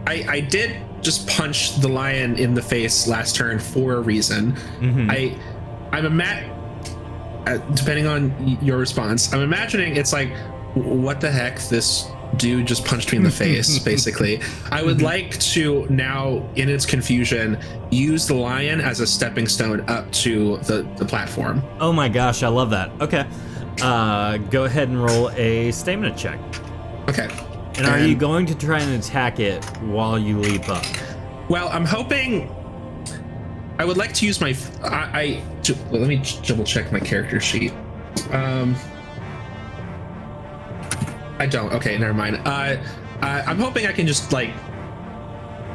I did just punch the lion in the face last turn for a reason. Mm-hmm. Depending on your response, I'm imagining it's like, what the heck? This dude just punched me in the face, basically. I would like to now, in its confusion, use the lion as a stepping stone up to the platform. Oh my gosh, I love that. Okay. Go ahead and roll a stamina check. Okay. And are you going to try and attack it while you leap up? Well, I'm hoping. I would like to use my. Let me double check my character sheet. I don't. Okay, never mind. I'm hoping I can just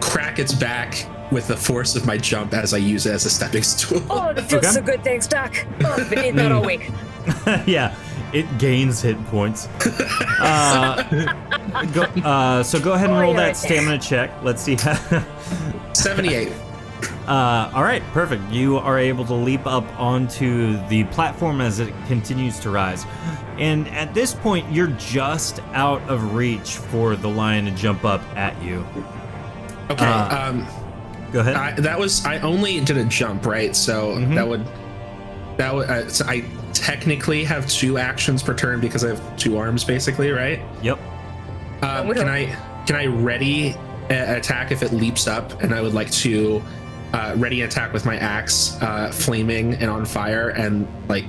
crack its back with the force of my jump as I use it as a stepping stool. Oh, that feels so good. Thanks, Doc. Oh, I've been eating that all week. Yeah, it gains hit points. So go ahead and roll that stamina check. Let's see. 78. All right, perfect. You are able to leap up onto the platform as it continues to rise. And at this point, you're just out of reach for the lion to jump up at you. Okay. Go ahead. I only did a jump, right? So so I technically have 2 actions per turn because I have 2 arms, basically, right? Yep. Can I ready attack if it leaps up? And I would like to ready attack with my axe, flaming and on fire, and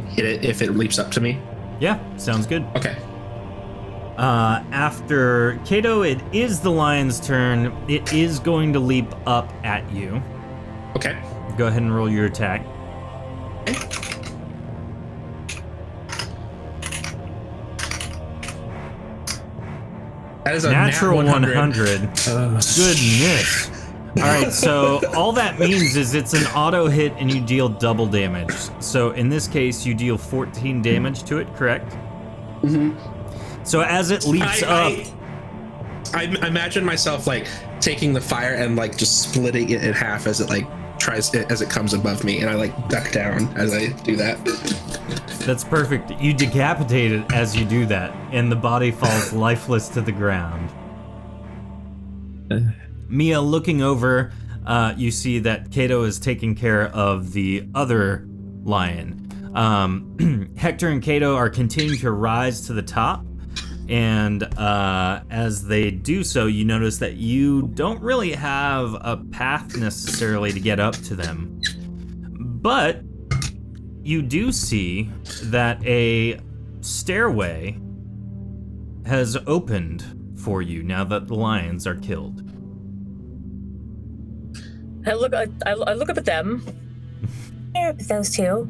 hit it if it leaps up to me. Yeah, sounds good. Okay. After Kato, it is the lion's turn. It is going to leap up at you. Okay. Go ahead and roll your attack. That is a natural nat 100. Goodness. All right, so all that means is it's an auto hit and you deal double damage. So in this case, you deal 14 damage to it, correct? Mm-hmm. So as it leaps up... I imagine myself taking the fire and just splitting it in half as it as it comes above me, and I duck down as I do that. That's perfect. You decapitate it as you do that, and the body falls lifeless to the ground. Mia, looking over, you see that Kato is taking care of the other lion. Hector and Kato are continuing to rise to the top, and as they do so, you notice that you don't really have a path necessarily to get up to them. But you do see that a stairway has opened for you now that the lions are killed. I look up at them. Pair up with those 2.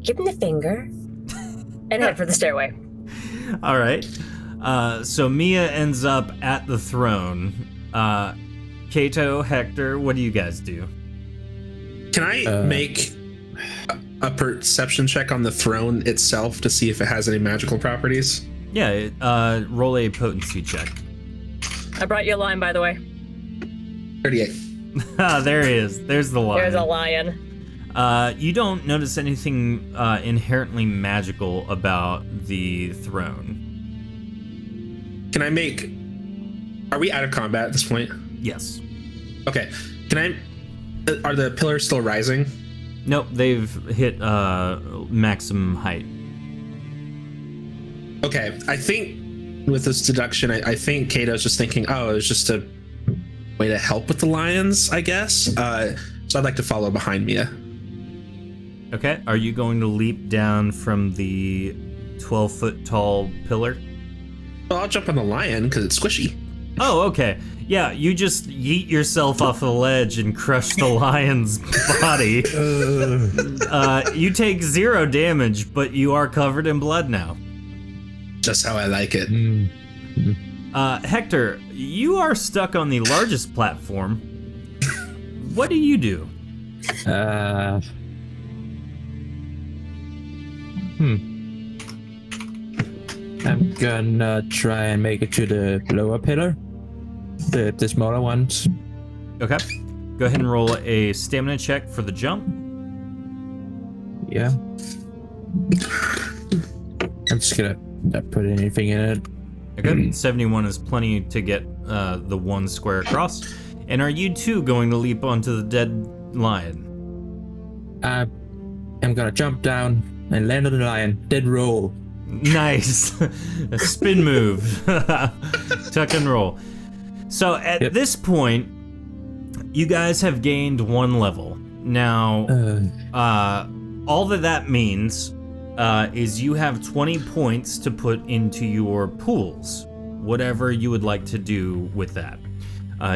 Give them the finger. And head for the stairway. All right. So Mia ends up at the throne. Kato, Hector, what do you guys do? Can I make a perception check on the throne itself to see if it has any magical properties? Yeah, roll a potency check. I brought you a lion, by the way. 38. There he is. There's the lion. There's a lion. You don't notice anything inherently magical about the throne. Can I make... Are we out of combat at this point? Yes. Okay. Can I... Are the pillars still rising? Nope, they've hit maximum height. Okay. I think with this deduction, I think Kato's just thinking, oh, it was just a way to help with the lions, I guess. So I'd like to follow behind Mia. Okay, are you going to leap down from the 12-foot tall pillar? Well, I'll jump on the lion because it's squishy. Oh, okay. Yeah, you just yeet yourself off the ledge and crush the lion's body. You take 0 damage, but you are covered in blood now. Just how I like it. Hector, you are stuck on the largest platform. What do you do? I'm gonna try and make it to the lower pillar. The smaller ones. Okay. Go ahead and roll a stamina check for the jump. Yeah. I'm just gonna not put anything in it. Okay. 71 is plenty to get the 1 square across. And are you two going to leap onto the dead lion? I'm gonna jump down and land on the lion. Then roll. Nice. A spin move. Tuck and roll. So at this point, you guys have gained 1 level. Now, all that means is you have 20 points to put into your pools, whatever you would like to do with that.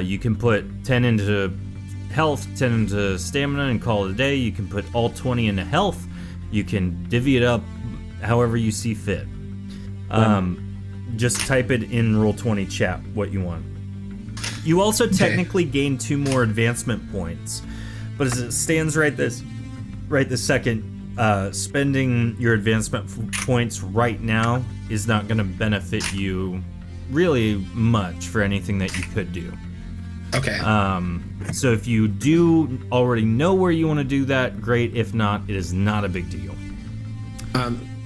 You can put 10 into health, 10 into stamina, and call it a day. You can put all 20 into health. You can divvy it up however you see fit. Just type it in Roll20 chat what you want. You also technically gain 2 more advancement points, but as it stands right this second, spending your advancement points right now is not going to benefit you really much for anything that you could do. Okay. So if you do already know where you want to do that, great. If not, it is not a big deal.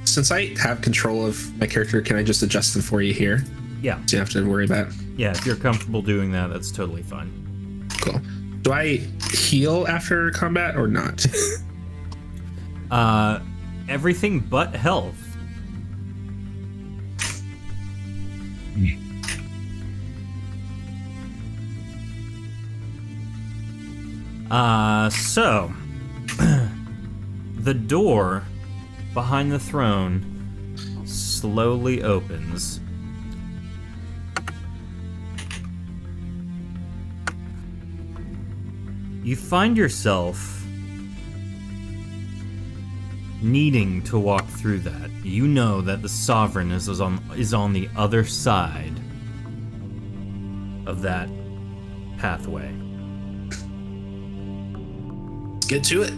Since I have control of my character, can I just adjust them for you here? Yeah. So you have to worry about it? Yeah, if you're comfortable doing that, that's totally fine. Cool. Do I heal after combat or not? Everything but health. So the door behind the throne slowly opens. You find yourself needing to walk through that. You know that the Sovereign is on the other side of that pathway. Let's get to it.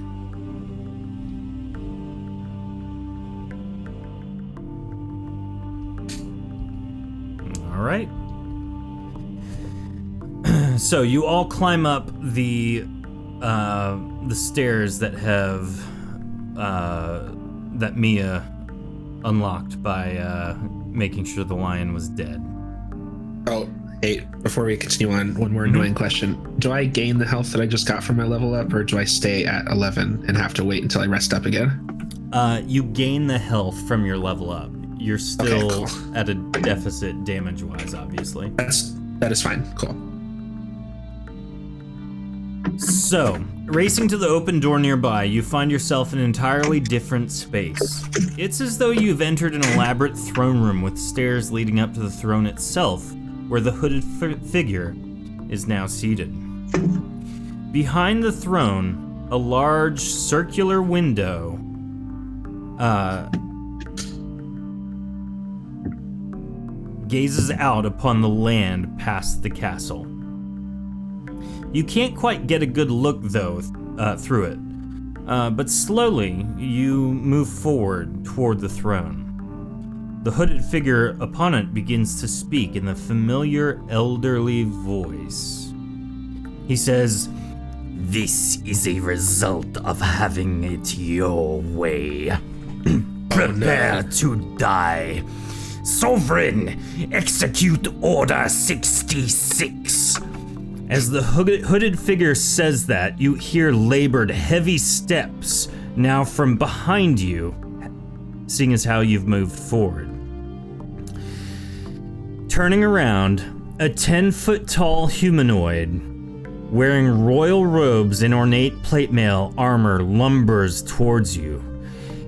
All right. So you all climb up the stairs that have that Mia unlocked by making sure the lion was dead. Oh, hey, before we continue on, one more annoying question. Do I gain the health that I just got from my level up, or do I stay at 11 and have to wait until I rest up again? You gain the health from your level up. You're still cool. at a deficit damage-wise, obviously. That is fine. Cool. So, racing to the open door nearby, you find yourself in an entirely different space. It's as though you've entered an elaborate throne room with stairs leading up to the throne itself, where the hooded figure is now seated. Behind the throne, a large circular window gazes out upon the land past the castle. You can't quite get a good look, though, through it. But slowly, you move forward toward the throne. The hooded figure upon it begins to speak in the familiar elderly voice. He says, "This is a result of having it your way. Prepare to die. Sovereign, execute Order 66. As the hooded figure says that, you hear labored, heavy steps now from behind you, seeing as how you've moved forward. Turning around, a 10-foot-tall humanoid wearing royal robes and ornate plate mail armor lumbers towards you.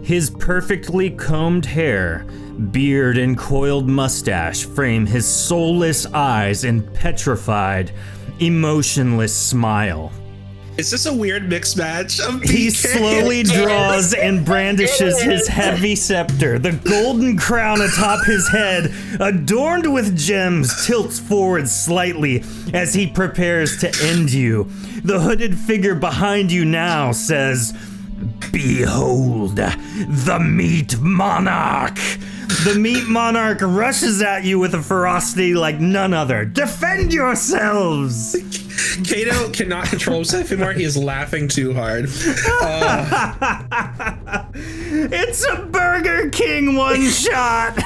His perfectly combed hair, beard, and coiled mustache frame his soulless eyes and petrified, emotionless smile. Is this a weird mixed match of He PK? slowly draws and brandishes his heavy scepter. The golden crown atop his head, adorned with gems, tilts forward slightly as he prepares to end you. The hooded figure behind you now says, "Behold, the Meat Monarch!" The Meat Monarch rushes at you with a ferocity like none other. Defend yourselves! Kato cannot control himself anymore. He is laughing too hard. It's a Burger King one shot!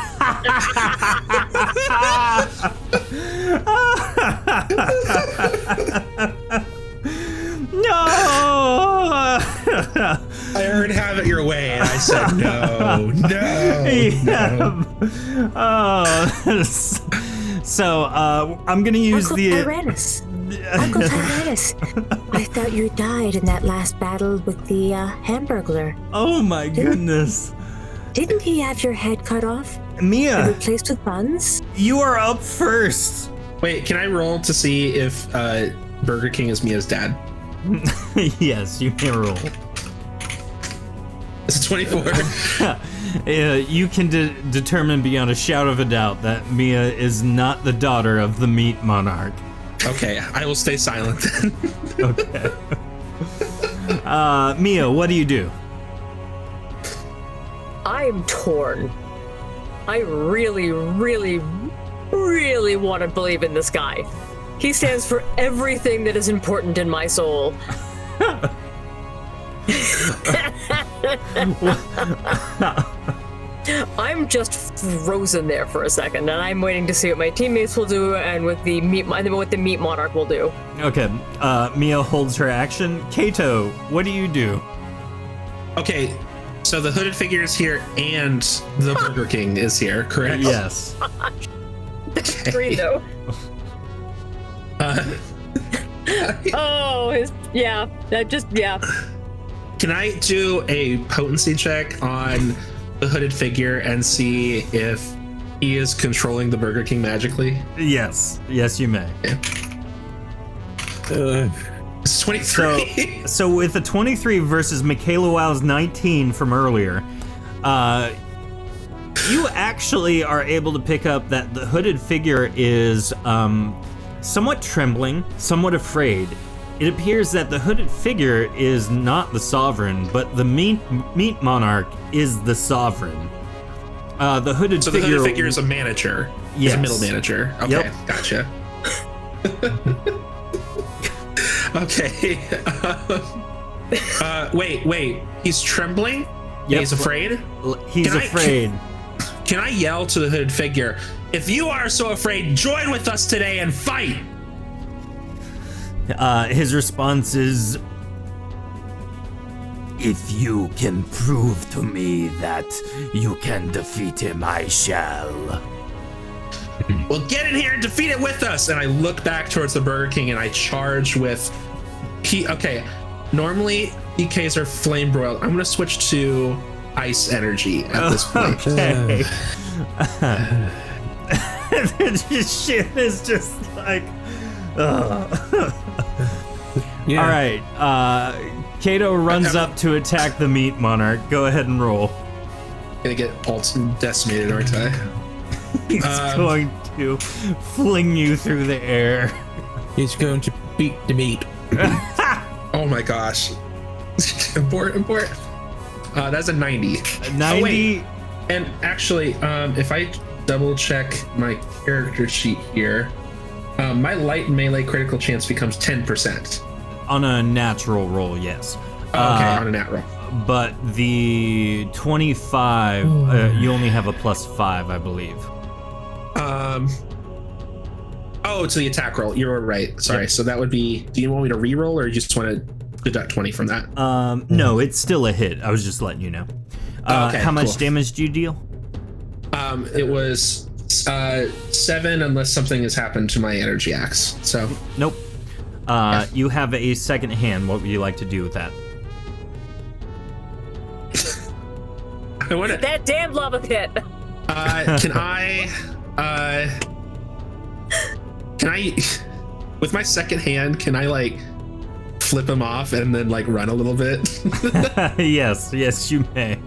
No! I heard "have it your way," and I said no. Yeah. Oh. So, I'm gonna use Uncle Tyrannus. Uncle Tyrannus. I thought you died in that last battle with the Hamburglar. Oh my goodness. Didn't he have your head cut off and Mia, replaced with buns? you are up first. Wait, can I roll to see if Burger King is Mia's dad? Yes, you can roll. It's 24. You can determine beyond a shadow of a doubt that Mia is not the daughter of the Meat Monarch. Okay, I will stay silent then. Okay. Mia, what do you do? I'm torn. I really, really, really want to believe in this guy. He stands for everything that is important in my soul. I'm just frozen there for a second, and I'm waiting to see what my teammates will do and what the Meat Monarch will do. Okay, Mia holds her action. Kato, what do you do? Okay, so the hooded figure is here and the Burger King is here, correct? Yes. Three though. Oh, yeah. Can I do a potency check on the hooded figure and see if he is controlling the Burger King magically? Yes, you may. It's 23. So with a 23 versus Michaela Wow's 19 from earlier, you actually are able to pick up that the hooded figure is somewhat trembling, somewhat afraid. It appears that the hooded figure is not the sovereign, but the meat Monarch is the sovereign. The hooded so figure. The hooded figure is a manager. Yes. He's a middle manager. Okay, Yep. Gotcha. Okay. Wait. He's trembling? Yep. He's afraid? He's afraid. Can I yell to the hooded figure, "If you are so afraid, join with us today and fight"? His response is, "If you can prove to me that you can defeat him, I shall." Well, get in here and defeat it with us. And I look back towards the Burger King and I charge with okay. Normally PKs are flame broiled. I'm gonna switch to ice energy at this point. Okay. This shit is just like, Yeah. All right. Kato runs up to attack the Meat Monarch. Go ahead and roll. Gonna get all decimated, aren't I? He's going to fling you through the air. He's going to beat the meat. Oh my gosh. Import. That's a 90. 90. Oh, wait. And actually, if I double check my character sheet here, my light melee critical chance becomes 10%. On a natural roll, yes. On a nat roll. But the 25, you only have a +5, I believe. Oh, it's the attack roll. You're right. Sorry. Yep. So that would be. Do you want me to re-roll, or you just want to deduct 20 from that? No, it's still a hit. I was just letting you know. Okay, how much cool. damage do you deal? It was 7, unless something has happened to my energy axe. So. Nope. You have a second hand. What would you like to do with that? I want to. That damn lava pit. Can I, with my second hand, can I like flip him off and then like run a little bit? Yes, you may.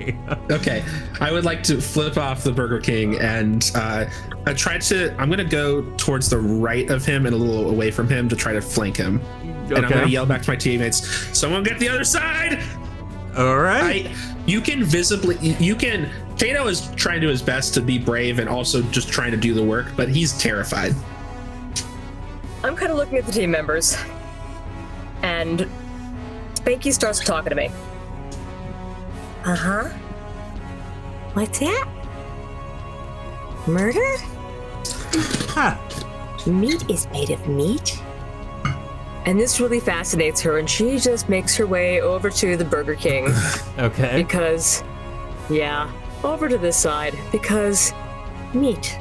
Okay, I would like to flip off the Burger King and I'm gonna go towards the right of him and a little away from him to try to flank him. And I'm gonna yell back to my teammates, someone get the other side! All right. Kato is trying to do his best to be brave and also just trying to do the work, but he's terrified. I'm kind of looking at the team members, and Spanky starts talking to me. Uh-huh. What's that? Murder? Meat is made of meat? And this really fascinates her, and she just makes her way over to the Burger King. Okay. Because, yeah, over to this side, because meat.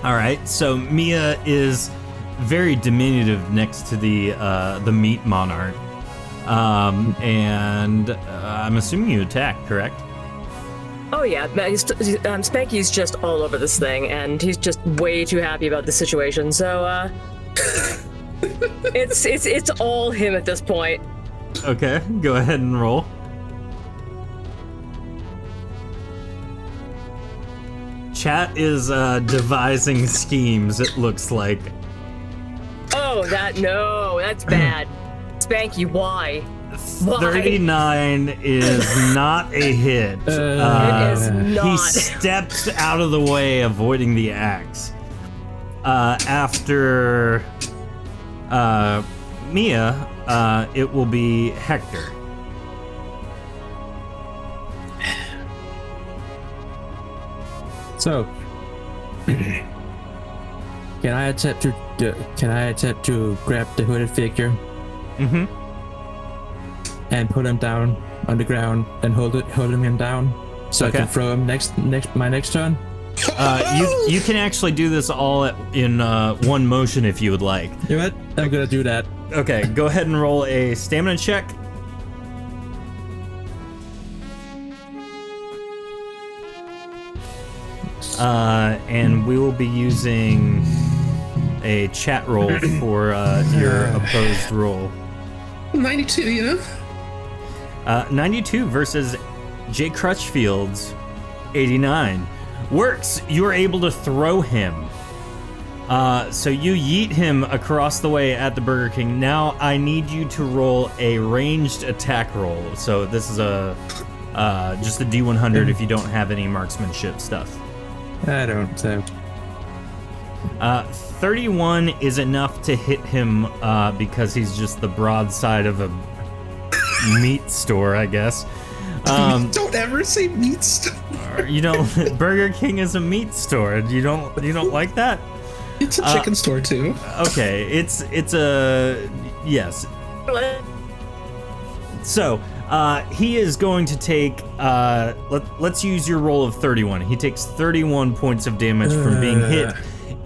All right, so Mia is very diminutive next to the meat monarch, and I'm assuming you attack, correct? Oh yeah, Spanky's just all over this thing, and he's just way too happy about the situation. So it's all him at this point. Okay, go ahead and roll. Chat is devising schemes, it looks like. Oh, that's bad. Spanky, why? Why? 39 is not a hit. It is not. He steps out of the way, avoiding the axe. After Mia, it will be Hector. So, can I attempt to grab the hooded figure? Mm-hmm. And put him down on the ground and hold him down, so Okay. I can throw him my next turn. You can actually do this all in one motion if you would like. You know what? I'm gonna do that. Okay, go ahead and roll a stamina check. And we will be using a chat roll for your opposed roll. 92, you know? 92 versus Jay Crutchfield's 89. Works, you are able to throw him. So you yeet him across the way at the Burger King. Now I need you to roll a ranged attack roll. So this is a just a D100 if you don't have any marksmanship stuff. I don't. So 31 is enough to hit him because he's just the broadside of a meat store, I guess. Don't ever say meat store. You don't. Burger King is a meat store. You don't like that? It's a chicken store too. Okay, it's a yes. So he is going to take. Let's use your roll of 31. He takes 31 points of damage from being hit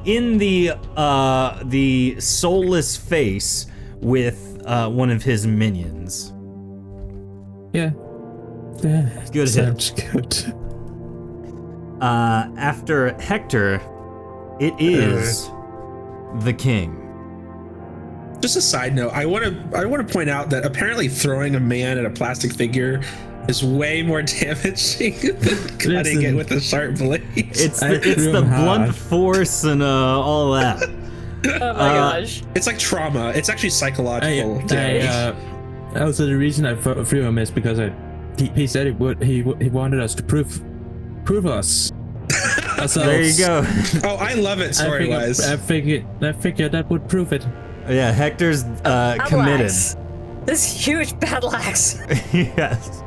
in the soulless face with one of his minions. yeah. Good hit. Sounds good. After Hector, it is the king. Just a side note, I want to point out that apparently throwing a man at a plastic figure is way more damaging than cutting it with a sharp blade. It's the blunt force and all that. Oh my gosh. It's like trauma. It's actually psychological damage. Also, the reason I threw him is because he said he wanted us to prove us. There you go. Oh, I love it story-wise. I figured that would prove it. Yeah, Hector's committed. Axe. This huge battle axe. Yes.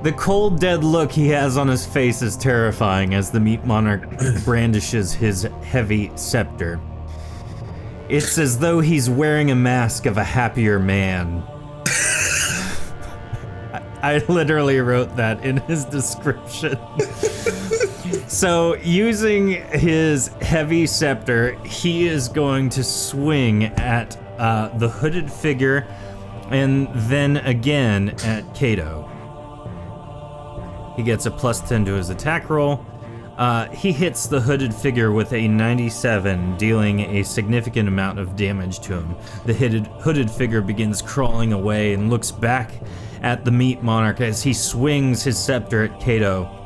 The cold, dead look he has on his face is terrifying as the meat monarch brandishes his heavy scepter. It's as though he's wearing a mask of a happier man. I literally wrote that in his description. So, using his heavy scepter, he is going to swing at the hooded figure and then again at Kato. He gets a +10 to his attack roll. He hits the hooded figure with a 97, dealing a significant amount of damage to him. The hooded figure begins crawling away and looks back at the meat monarch as he swings his scepter at Kato.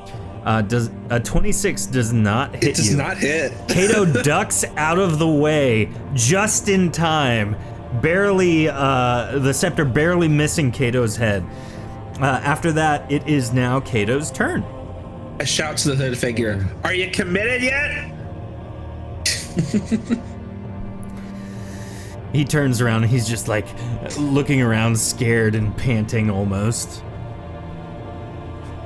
Does a 26 does not hit you? It does not hit. Kato ducks out of the way just in time, barely the scepter barely missing Kato's head. After that, it is now Kato's turn. I shout to the hooded figure, "Are you committed yet?" He turns around and he's just like looking around, scared and panting almost.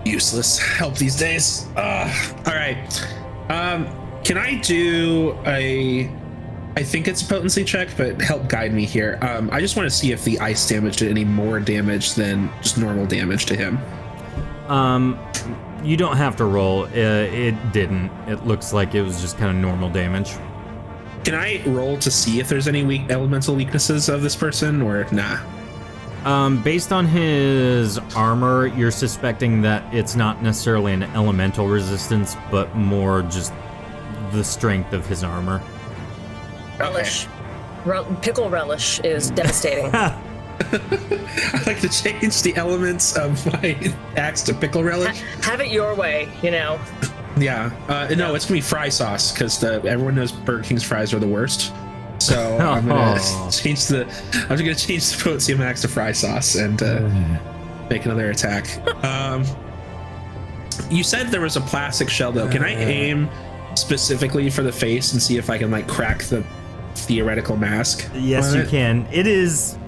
Useless help these days. All right. Can I do I think it's a potency check, but help guide me here. I just want to see if the ice damage did any more damage than just normal damage to him. You don't have to roll. It didn't. It looks like it was just kind of normal damage. Can I roll to see if there's any elemental weaknesses of this person, or nah? Based on his armor, you're suspecting that it's not necessarily an elemental resistance, but more just the strength of his armor. Relish. Pickle relish is devastating. I'd like to change the elements of my axe to pickle relish. Have it your way, you know. Yeah. No, it's gonna be fry sauce because everyone knows Burger King's fries are the worst. So I'm gonna change the potency of my axe to fry sauce and make another attack. You said there was a plastic shell though. Can I aim specifically for the face and see if I can like crack the theoretical mask? Yes, you can. It is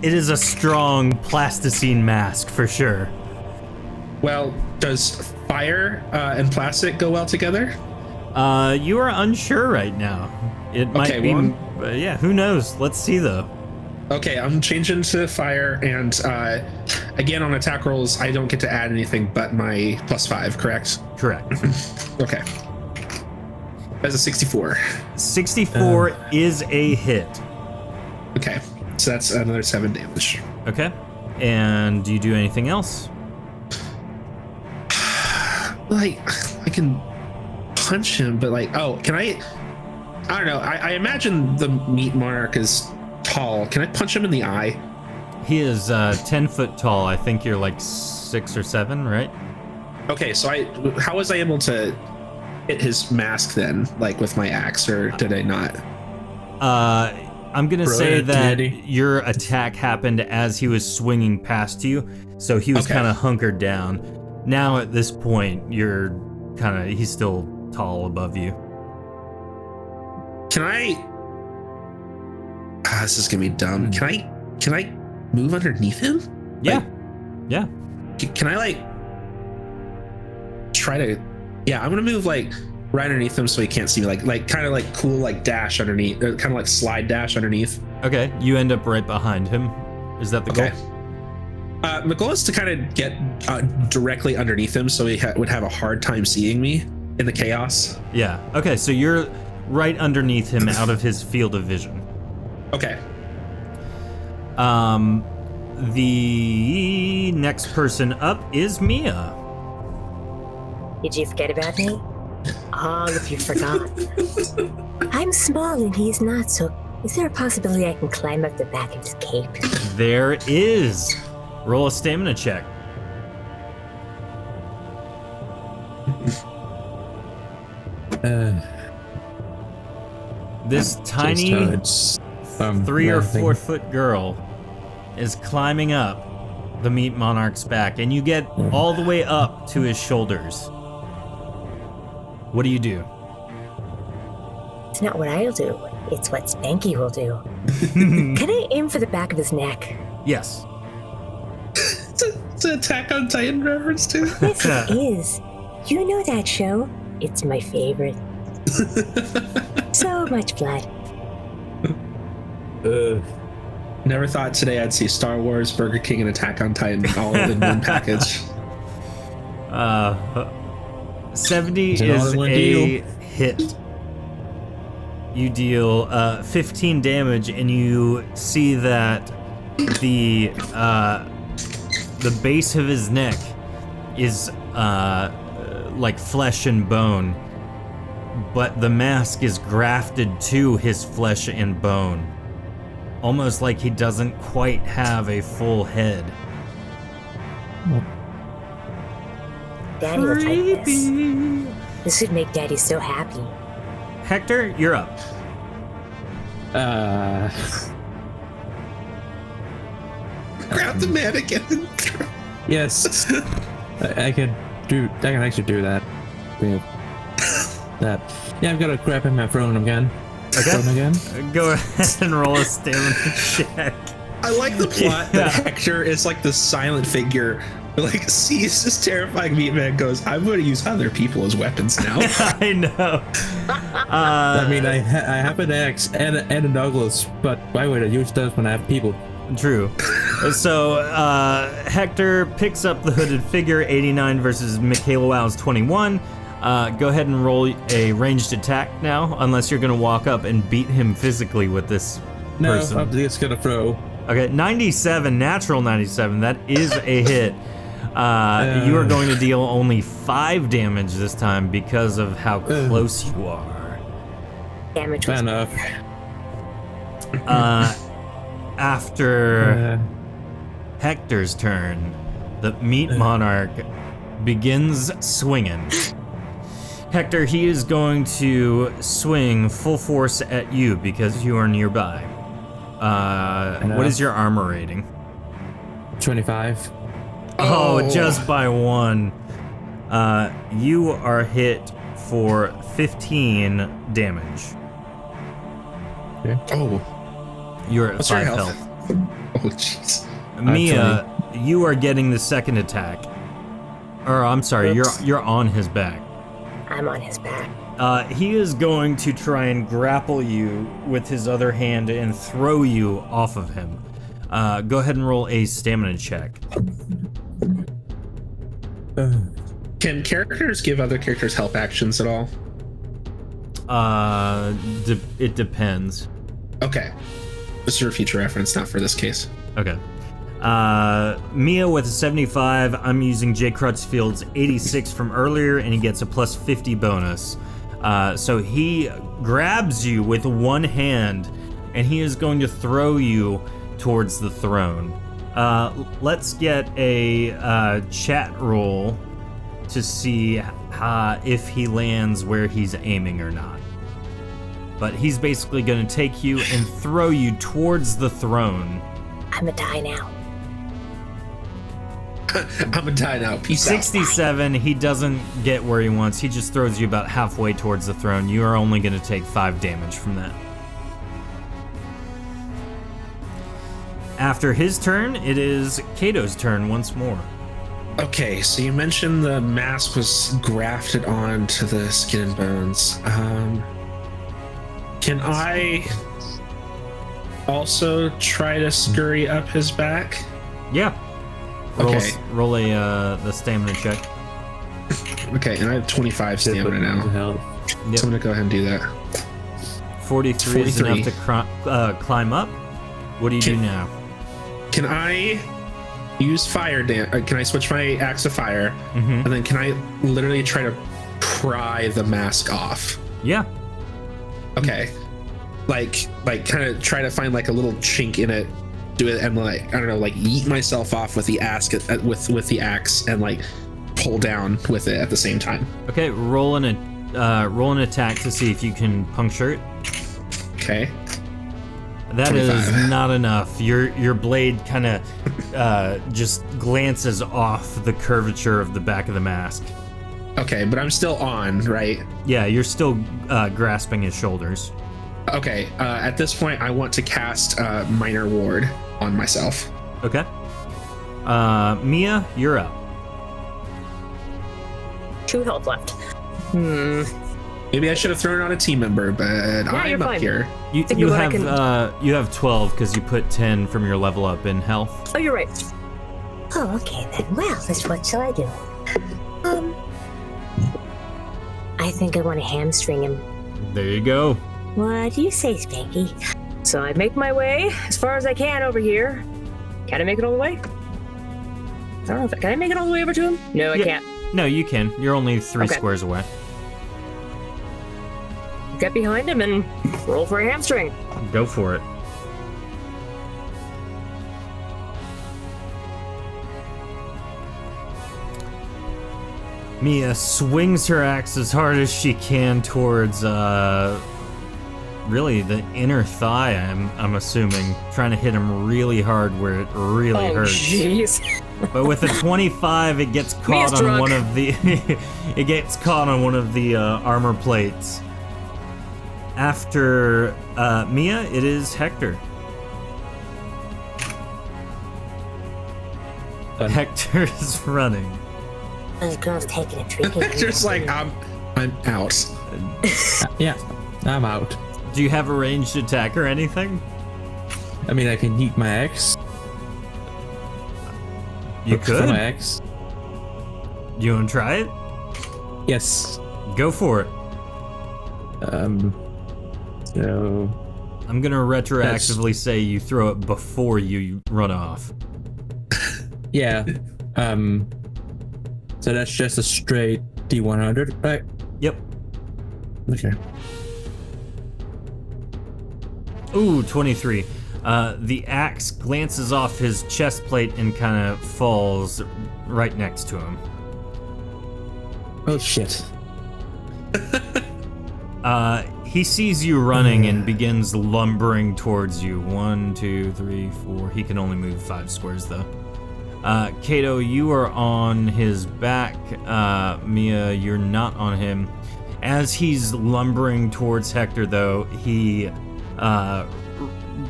a strong plasticine mask for sure. Well, does fire and plastic go well together? You are unsure right now. It might be. Yeah, who knows? Let's see though. Okay, I'm changing to fire, and again on attack rolls, I don't get to add anything but my +5. Correct? Correct. Okay. That's a 64. 64 is a hit. Okay, so that's another 7 damage. Okay. And do you do anything else? Like, I can punch him, but like, can I don't know. I imagine the meat monarch is tall. Can I punch him in the eye? He is 10 foot tall. I think you're like 6 or 7, right? Okay, so how was I able to hit his mask then, like with my axe, or did I not? I'm gonna say that your attack happened as he was swinging past you, so he was kind of hunkered down. Now at this point, he's still tall above you. Can I? This is gonna be dumb. Can I move underneath him? Yeah. Like, yeah. Can I like try to? Yeah, I'm gonna move like right underneath him so he can't see me. Like kind of like cool like dash underneath, kind of like slide dash underneath. Okay. You end up right behind him. Is that the goal? My goal is to kind of get directly underneath him so he would have a hard time seeing me in the chaos. Yeah. Okay. So you're right underneath him, out of his field of vision. Okay. The next person up is Mia. Did you forget about me? Oh, if you forgot. I'm small and he's not, so is there a possibility I can climb up the back of his cape? There is. Roll a stamina check. This tiny Just, 3 or laughing. 4 foot girl is climbing up the meat monarch's back, and you get all the way up to his shoulders. What do you do? It's not what I'll do. It's what Spanky will do. Can I aim for the back of his neck? Yes. It's an Attack on Titan reference too. Yes, it is. You know that show. It's my favorite. So much blood. Never thought today I'd see Star Wars, Burger King, and Attack on Titan all in one package. 70 Is it is all in one a deal? hit. You deal 15 damage, and you see that the base of his neck is like flesh and bone, but the mask is grafted to his flesh and bone, almost like he doesn't quite have a full head. Daddy will take this. This would make Daddy so happy. Hector, you're up. Grab the mannequin and throw. Yes, I can actually do that. Yeah. That. Yeah, I'm gonna grab him and throw him again. Okay. Throw him again. Go ahead and roll a stamina check. I like the plot that Hector is like the silent figure who like sees this terrifying meat man, goes, I'm going to use other people as weapons now. I know. I mean, I have an axe and a Douglas, but why would I use those when I have people? True. So Hector picks up the hooded figure, 89 versus Michaela Wow's 21. Go ahead and roll a ranged attack now, unless you're going to walk up and beat him physically with this No, person. I'm just gonna throw. Okay, 97, natural 97. That is a hit. You are going to deal only 5 damage this time because of how close you are. Damage Fair was enough. After Hector's turn, the meat monarch begins swinging. Hector, he is going to swing full force at you because you are nearby. What is your armor rating? 25. Oh, just by 1. You are hit for 15 damage. Oh, You're at what's your 5 health? health. Oh, jeez. Mia, you are getting the second attack. Or I'm sorry, Oops. you're on his back. I'm on his back. He is going to try and grapple you with his other hand and throw you off of him. Go ahead and roll a stamina check. Can characters give other characters help actions at all? It depends. Okay. Just for future reference, not for this case. Okay. Mia with a 75. I'm using Jay Crutchfield's 86 from earlier, and he gets a plus 50 bonus. So he grabs you with one hand, and he is going to throw you towards the throne. Let's get a chat roll to see if he lands where he's aiming or not. But he's basically going to take you and throw you towards the throne. I'm gonna die now. I'm gonna die now. Peace 67, he doesn't get where he wants. He just throws you about halfway towards the throne. You are only going to take 5 damage from that. After his turn, it is Kato's turn once more. out. Okay, so you mentioned the mask was grafted onto the skin and bones. Can I also try to scurry up his back? Yeah. Roll, Okay. roll the stamina check. Okay, and I have 25 stamina now. Hell. So I'm gonna go ahead and do that. 43 is enough to climb up. What do you do now? Can I use fire can I switch my axe to fire? Mhm. And then can I literally try to pry the mask off? Yeah. Okay. Like kind of try to find like a little chink in it, do it, and like, I don't know, like yeet myself off with the axe with the axe and like pull down with it at the same time. Okay, roll an attack to see if you can puncture it. Okay. That 25. is not enough. Your blade kind of just glances off the curvature of the back of the mask. Okay, but I'm still on, right? Yeah, you're still grasping his shoulders. Okay, at this point, I want to cast Minor Ward on myself. Okay. Mia, you're up. 2 health left. Maybe I should have thrown on a team member, but I'm up fine. here. You what I have 12 because you put 10 from your level up in health. Oh, you're right. Oh, okay then. Well, what shall I do? I think I want to hamstring him. There you go. What do you say, Spanky? So I make my way as far as I can over here. Can I make it all the way? I don't know if can I make it all the way over to him? No, I Yeah. can't. No, you can. You're only 3 Okay. squares away. Get behind him and roll for a hamstring. Go for it. Mia swings her axe as hard as she can towards, really the inner thigh. I'm assuming, trying to hit him really hard where it really Oh, hurts. jeez. But with a 25, it gets Mia's caught on drunk. one of the it gets caught on one of the armor plates. After Mia, it is Hector. Done. Hector is running. Those girls taking a treat. Just like I'm out. Yeah, I'm out. Do you have a ranged attack or anything? I mean, I can eat my axe. You Look for could. my axe. You want to try it? Yes. Go for it. So I'm gonna retroactively say you throw it before you run off. yeah. So that's just a straight D100, right? Yep. Okay. Ooh, 23. The axe glances off his chest plate and kind of falls right next to him. Oh shit. He sees you running and begins lumbering towards you. 1, 2, 3, 4. He can only move 5 squares though. Kato, you are on his back. Mia, you're not on him. As he's lumbering towards Hector though, he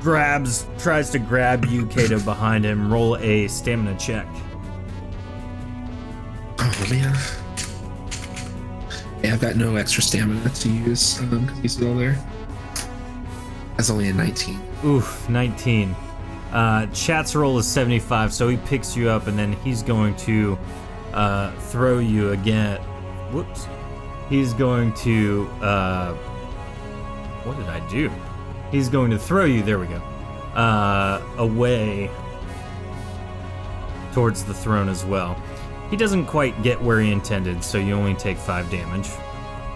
tries to grab you, Kato, behind him. Roll a stamina check. Oh man. Yeah, I've got no extra stamina to use because he's still there. That's only a 19. Oof, 19. Chat's roll is 75, so he picks you up and then he's going to throw you again. Whoops. He's going to, what did I do? He's going to throw you, there we go, away towards the throne as well. He doesn't quite get where he intended, so you only take 5 damage.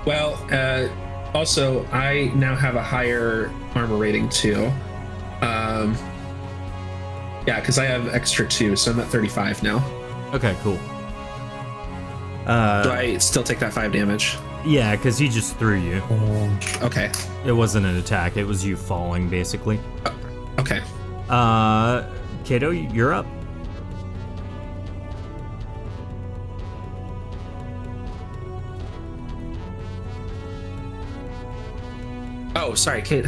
Well, also, I now have a higher armor rating too. Yeah, because I have extra 2, so I'm at 35 now. Okay, cool. Do I still take that 5 damage? Yeah, because he just threw you. Okay. It wasn't an attack, it was you falling, basically. Okay. Kato, you're up. Oh, sorry, Kate.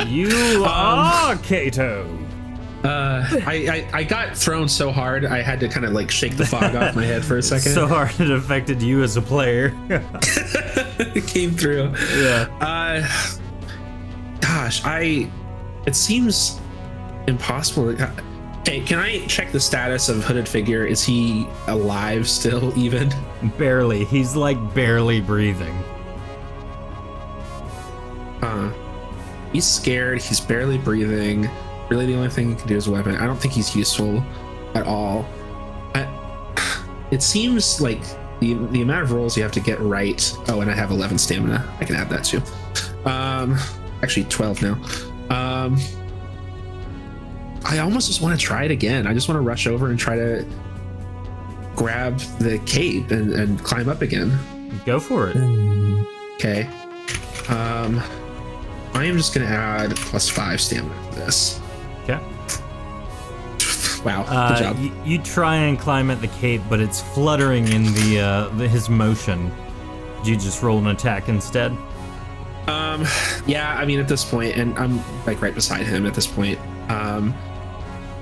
You are Kato. I got thrown so hard I had to kind of like shake the fog off my head for a second. So hard it affected you as a player. It came through. Yeah. Gosh, it seems impossible. Hey, can I check the status of Hooded Figure? Is he alive still, even? Barely. He's like barely breathing. He's scared. He's barely breathing. Really, the only thing he can do is a weapon. I don't think he's useful at all. It seems like the amount of rolls you have to get right. Oh, and I have 11 stamina. I can add that too. Actually 12 now. I almost just want to try it again. I just want to rush over and try to grab the cape and climb up again. Go for it. Okay. I am just gonna add +5 stamina to this. Okay. Wow, good job. You try and climb at the cape, but it's fluttering in his motion. Do you just roll an attack instead? Yeah, I mean at this point, and I'm like right beside him at this point.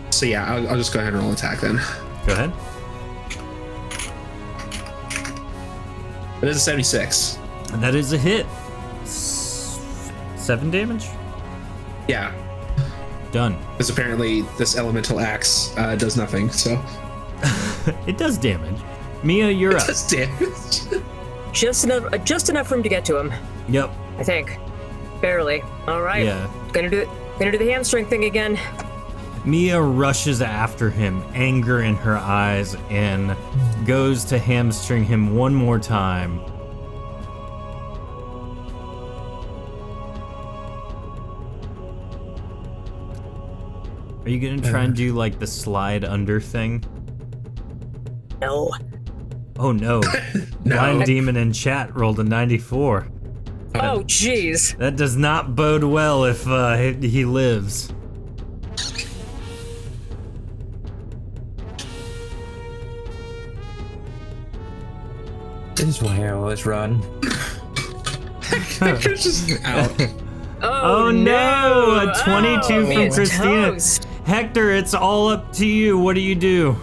So yeah, I'll just go ahead and roll attack then. Go ahead. It is a 76. That is a hit. 7 damage? Yeah, Done. because apparently this elemental axe does nothing. So It does damage. Mia, you're up. does damage. Just enough room to get to him, Yep. I think. Barely. All right. Yeah. Gonna do the hamstring thing again. Mia rushes after him, anger in her eyes, and goes to hamstring him one more time. Are you gonna try and do like the slide under thing? No. Oh no. No. Blind Demon in chat rolled a 94. Oh, jeez. That does not bode well if he lives. This is why I always run. It's just out. Oh no! A 22 from Mia's Christina. toast. Hector, it's all up to you. What do you do?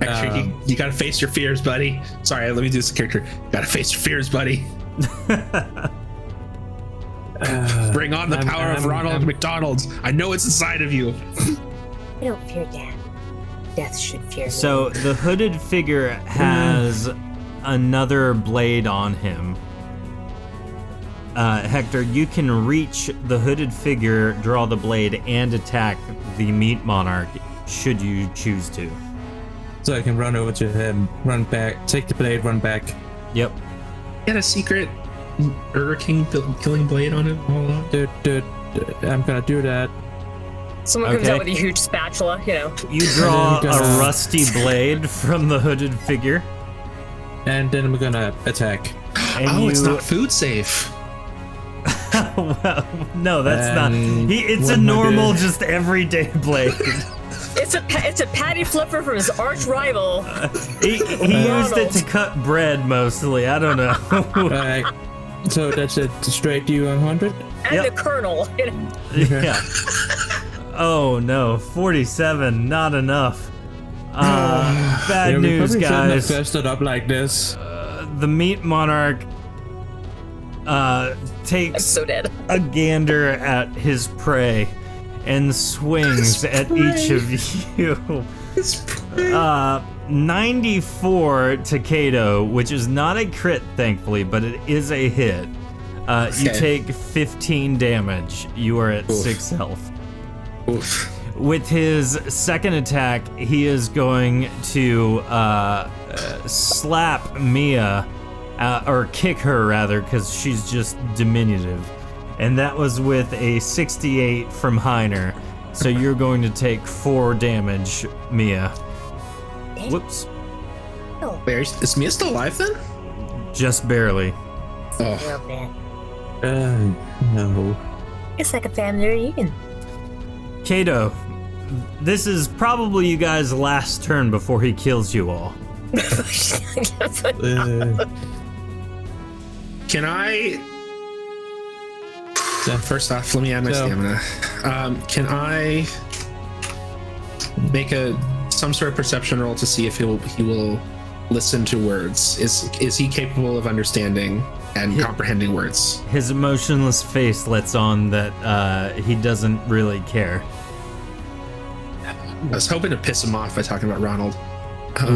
Actually, you gotta face your fears, buddy. Sorry, let me do this character. You gotta face your fears, buddy. Bring on the power of Ronald McDonald's. I know it's inside of you. I don't fear death. Death should fear me. So the hooded figure has another blade on him. Hector, you can reach the hooded figure, draw the blade, and attack the meat monarch should you choose to. So I can run over to him, run back, take the blade, run back. Yep. He had a secret Burger King killing blade on him all along. Dude, I'm gonna do that. Someone comes Okay. out with a huge spatula, you know. You draw And then a rusty blade from the hooded figure. And then I'm gonna attack. And Oh, it's you- not food safe. Well, no, that's not. And It's what a am I normal, doing? just everyday blade. It's a patty flipper from his arch rival. He used it to cut bread mostly. I don't know. Alright. So that's a straight D100? And Yep. the colonel. You know. Yeah. Oh no, 47, not enough. Bad Yeah, we news, probably shouldn't have guys. messed it up like this. The meat monarch I'm takes so dead. a gander at his prey and swings at each of you. 94 to Kato, which is not a crit, thankfully, but it is a hit. You Okay. take 15 damage. You are at 6 health. Oof. With his second attack, he is going to slap Mia, or kick her rather, because she's just diminutive. And that was with a 68 from Heiner. So you're going to take 4 damage, Mia. Whoops. Wait, is Mia still alive then? Just barely. Oh, Real bad. No. It's like a family reunion. Kato, this is probably you guys' last turn before he kills you all. can I? First off, let me add my So- stamina. Can I make some sort of perception roll to see if he will listen to words? Is he capable of understanding and comprehending words? His emotionless face lets on that he doesn't really care. I was hoping to piss him off by talking about Ronald. But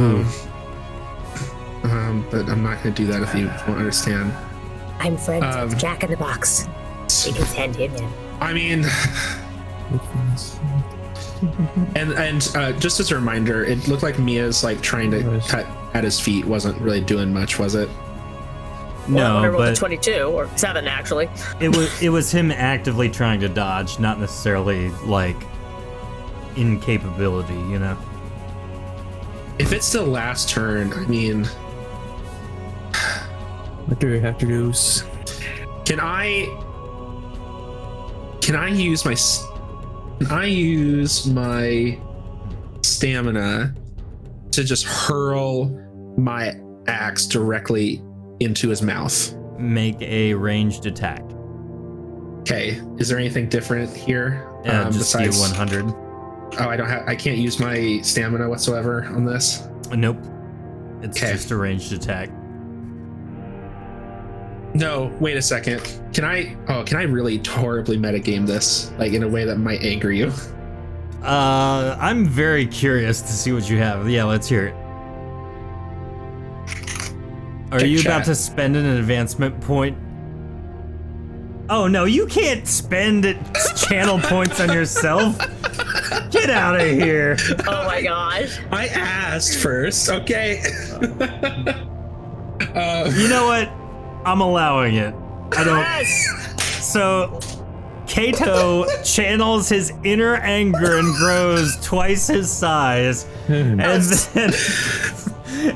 I'm not going to do that if you won't understand. I'm friends with Jack in the Box. We can send him in. I mean, and just as a reminder, it looked like Mia's like trying to cut at his feet wasn't really doing much, was it? Well, when I No, rolled a but 22 or 7 actually. it was him actively trying to dodge, not necessarily like incapability, you know. If it's the last turn, I mean, What do we have to do? can I Can I use my stamina to just hurl my axe directly into his mouth? Make a ranged attack. Okay. Is there anything different here? Just besides D100. Oh, I can't use my stamina whatsoever on this. Nope. It's Okay. just a ranged attack. No, wait a second. Can I really horribly metagame this, like in a way that might anger you? I'm very curious to see what you have. Yeah, let's hear it. Are Check you chat. about to spend an advancement point? Oh no, you can't spend channel points on yourself. Get out of here. Oh my gosh. I asked first, okay? You know what? I'm allowing it. I don't. Yes! So, Kato channels his inner anger and grows twice his size, and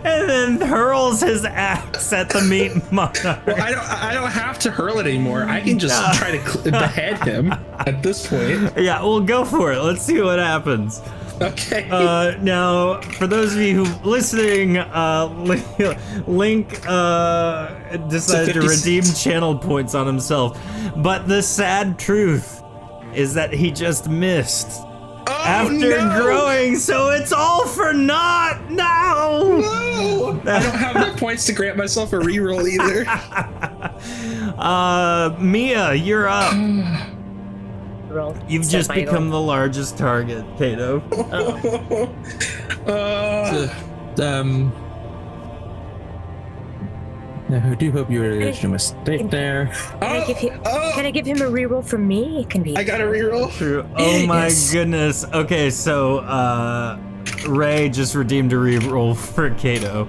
then hurls his axe at the meat monarch. Well, I don't have to hurl it anymore. I can just try to behead him at this point. Yeah, well, go for it. Let's see what happens. Okay. Now, for those of you who listening, Link decided to 50 redeem channel points on himself, but the sad truth is that he just missed after growing, so it's all for naught now. No! I don't have enough points to grant myself a reroll either. Mia, you're up. Roll. You've Step just by become roll. the largest target, Kato. I do hope you realize your mistake there. Can I give him a reroll for me? It can be. I got a reroll. True. Oh my Yes. goodness. Okay, so Ray just redeemed a reroll for Kato.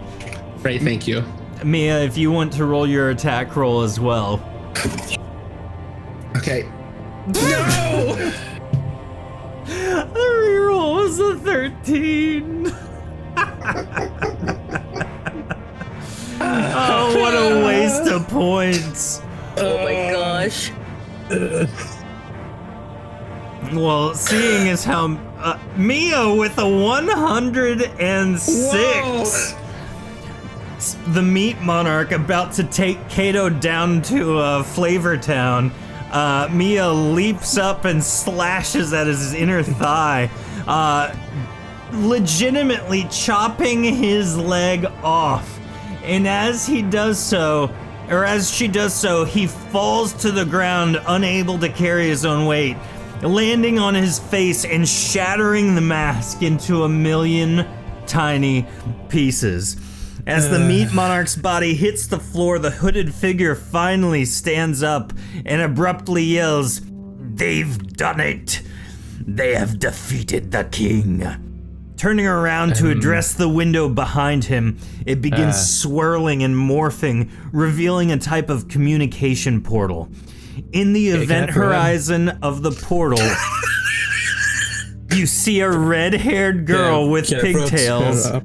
Right, thank you. Mia, if you want to roll your attack roll as well. Okay. No! The reroll was a 13. Oh, what a waste of points. Oh my gosh. Well, seeing as how Mia with a 106. The meat monarch about to take Kato down to Flavor Town. Mia leaps up and slashes at his inner thigh, legitimately chopping his leg off. And as she does so, he falls to the ground, unable to carry his own weight, landing on his face and shattering the mask into a million tiny pieces. As the meat monarch's body hits the floor, the hooded figure finally stands up and abruptly yells, "They've done it! They have defeated the king!" Turning around to address the window behind him, it begins swirling and morphing, revealing a type of communication portal. In the event horizon of the portal, you see a red-haired girl with pigtails, a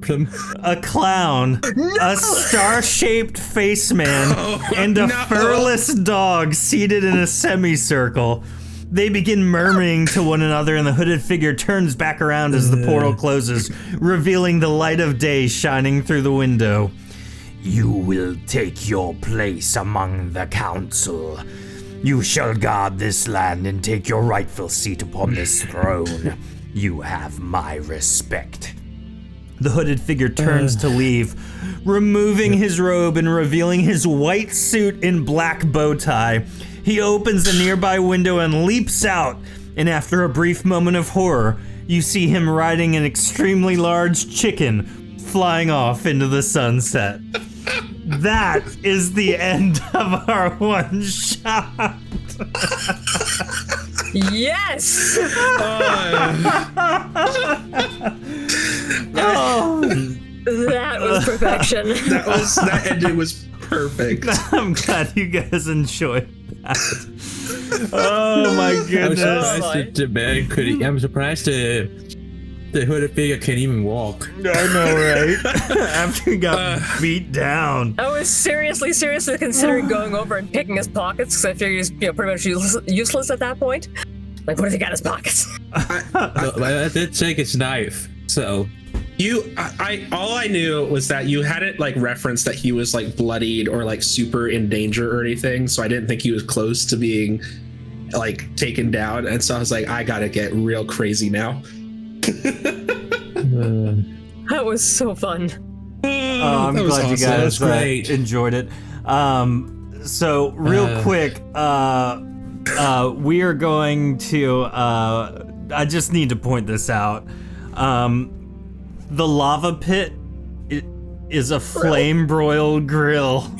clown, a star-shaped face man, and a furless dog seated in a semicircle. They begin murmuring to one another, and the hooded figure turns back around as the portal closes, revealing the light of day shining through the window. "You will take your place among the council. You shall guard this land and take your rightful seat upon this throne. You have my respect." The hooded figure turns to leave, removing his robe and revealing his white suit and black bow tie. He opens a nearby window and leaps out, and after a brief moment of horror, you see him riding an extremely large chicken flying off into the sunset. That is the end of our one shot. Yes! Oh, That was perfection. That ending was perfect. I'm glad you guys enjoyed that. Oh my I'm goodness. surprised the man could. I'm surprised the hooded figure can even walk. I know, right? After he got beat down. I was seriously considering going over and picking his pockets because I figured he was pretty much useless at that point. Like, what do they got in his pockets? I did take his knife, so. All I knew was that you hadn't like referenced that he was like bloodied or like super in danger or anything, so I didn't think he was close to being like taken down, and so I was like, I gotta get real crazy now. That was so fun. I'm That was glad you awesome. guys That was great. enjoyed it. So real quick, we are going to. I just need to point this out. The lava pit is a flame broiled grill.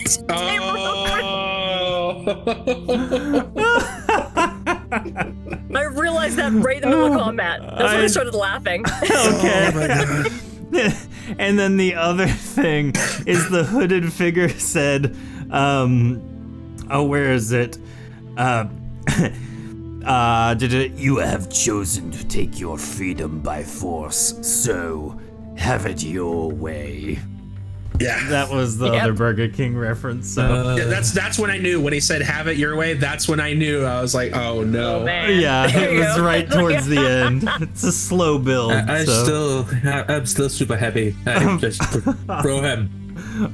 I realized that right in the middle of combat. That's when I started laughing. Okay. And then the other thing is the hooded figure said, where is it? You have chosen to take your freedom by force, so have it your way. Yeah. That was the other Burger King reference. So Yeah, that's when I knew when he said "have it your way." That's when I knew. I was like, "Oh no!" Oh, man. yeah, There it you was go. right towards the end. It's a slow build. I'm so. still super happy. I just throw him.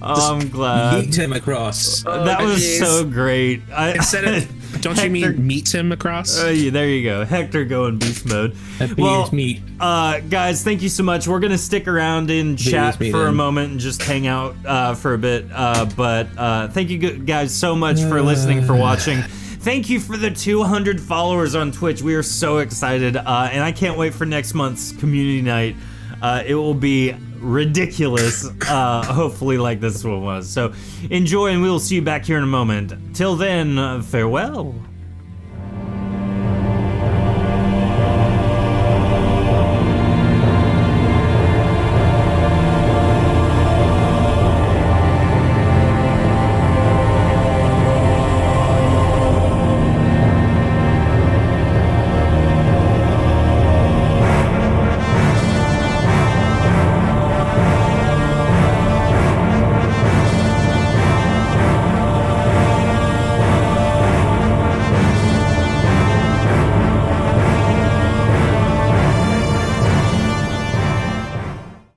I'm glad. Yeet him across. That was jeez. so great. Instead of, don't you mean meet him across? Yeah, there you go. Hector going beast mode. Well, meat. Guys, thank you so much. We're gonna stick around in chat meat for a in. moment and just hang out for a bit. But thank you guys so much for listening, for watching. Thank you for the 200 followers on Twitch. We are so excited, and I can't wait for next month's community night. It will be ridiculous, hopefully like this one was. So enjoy, and we will see you back here in a moment. Till then, farewell.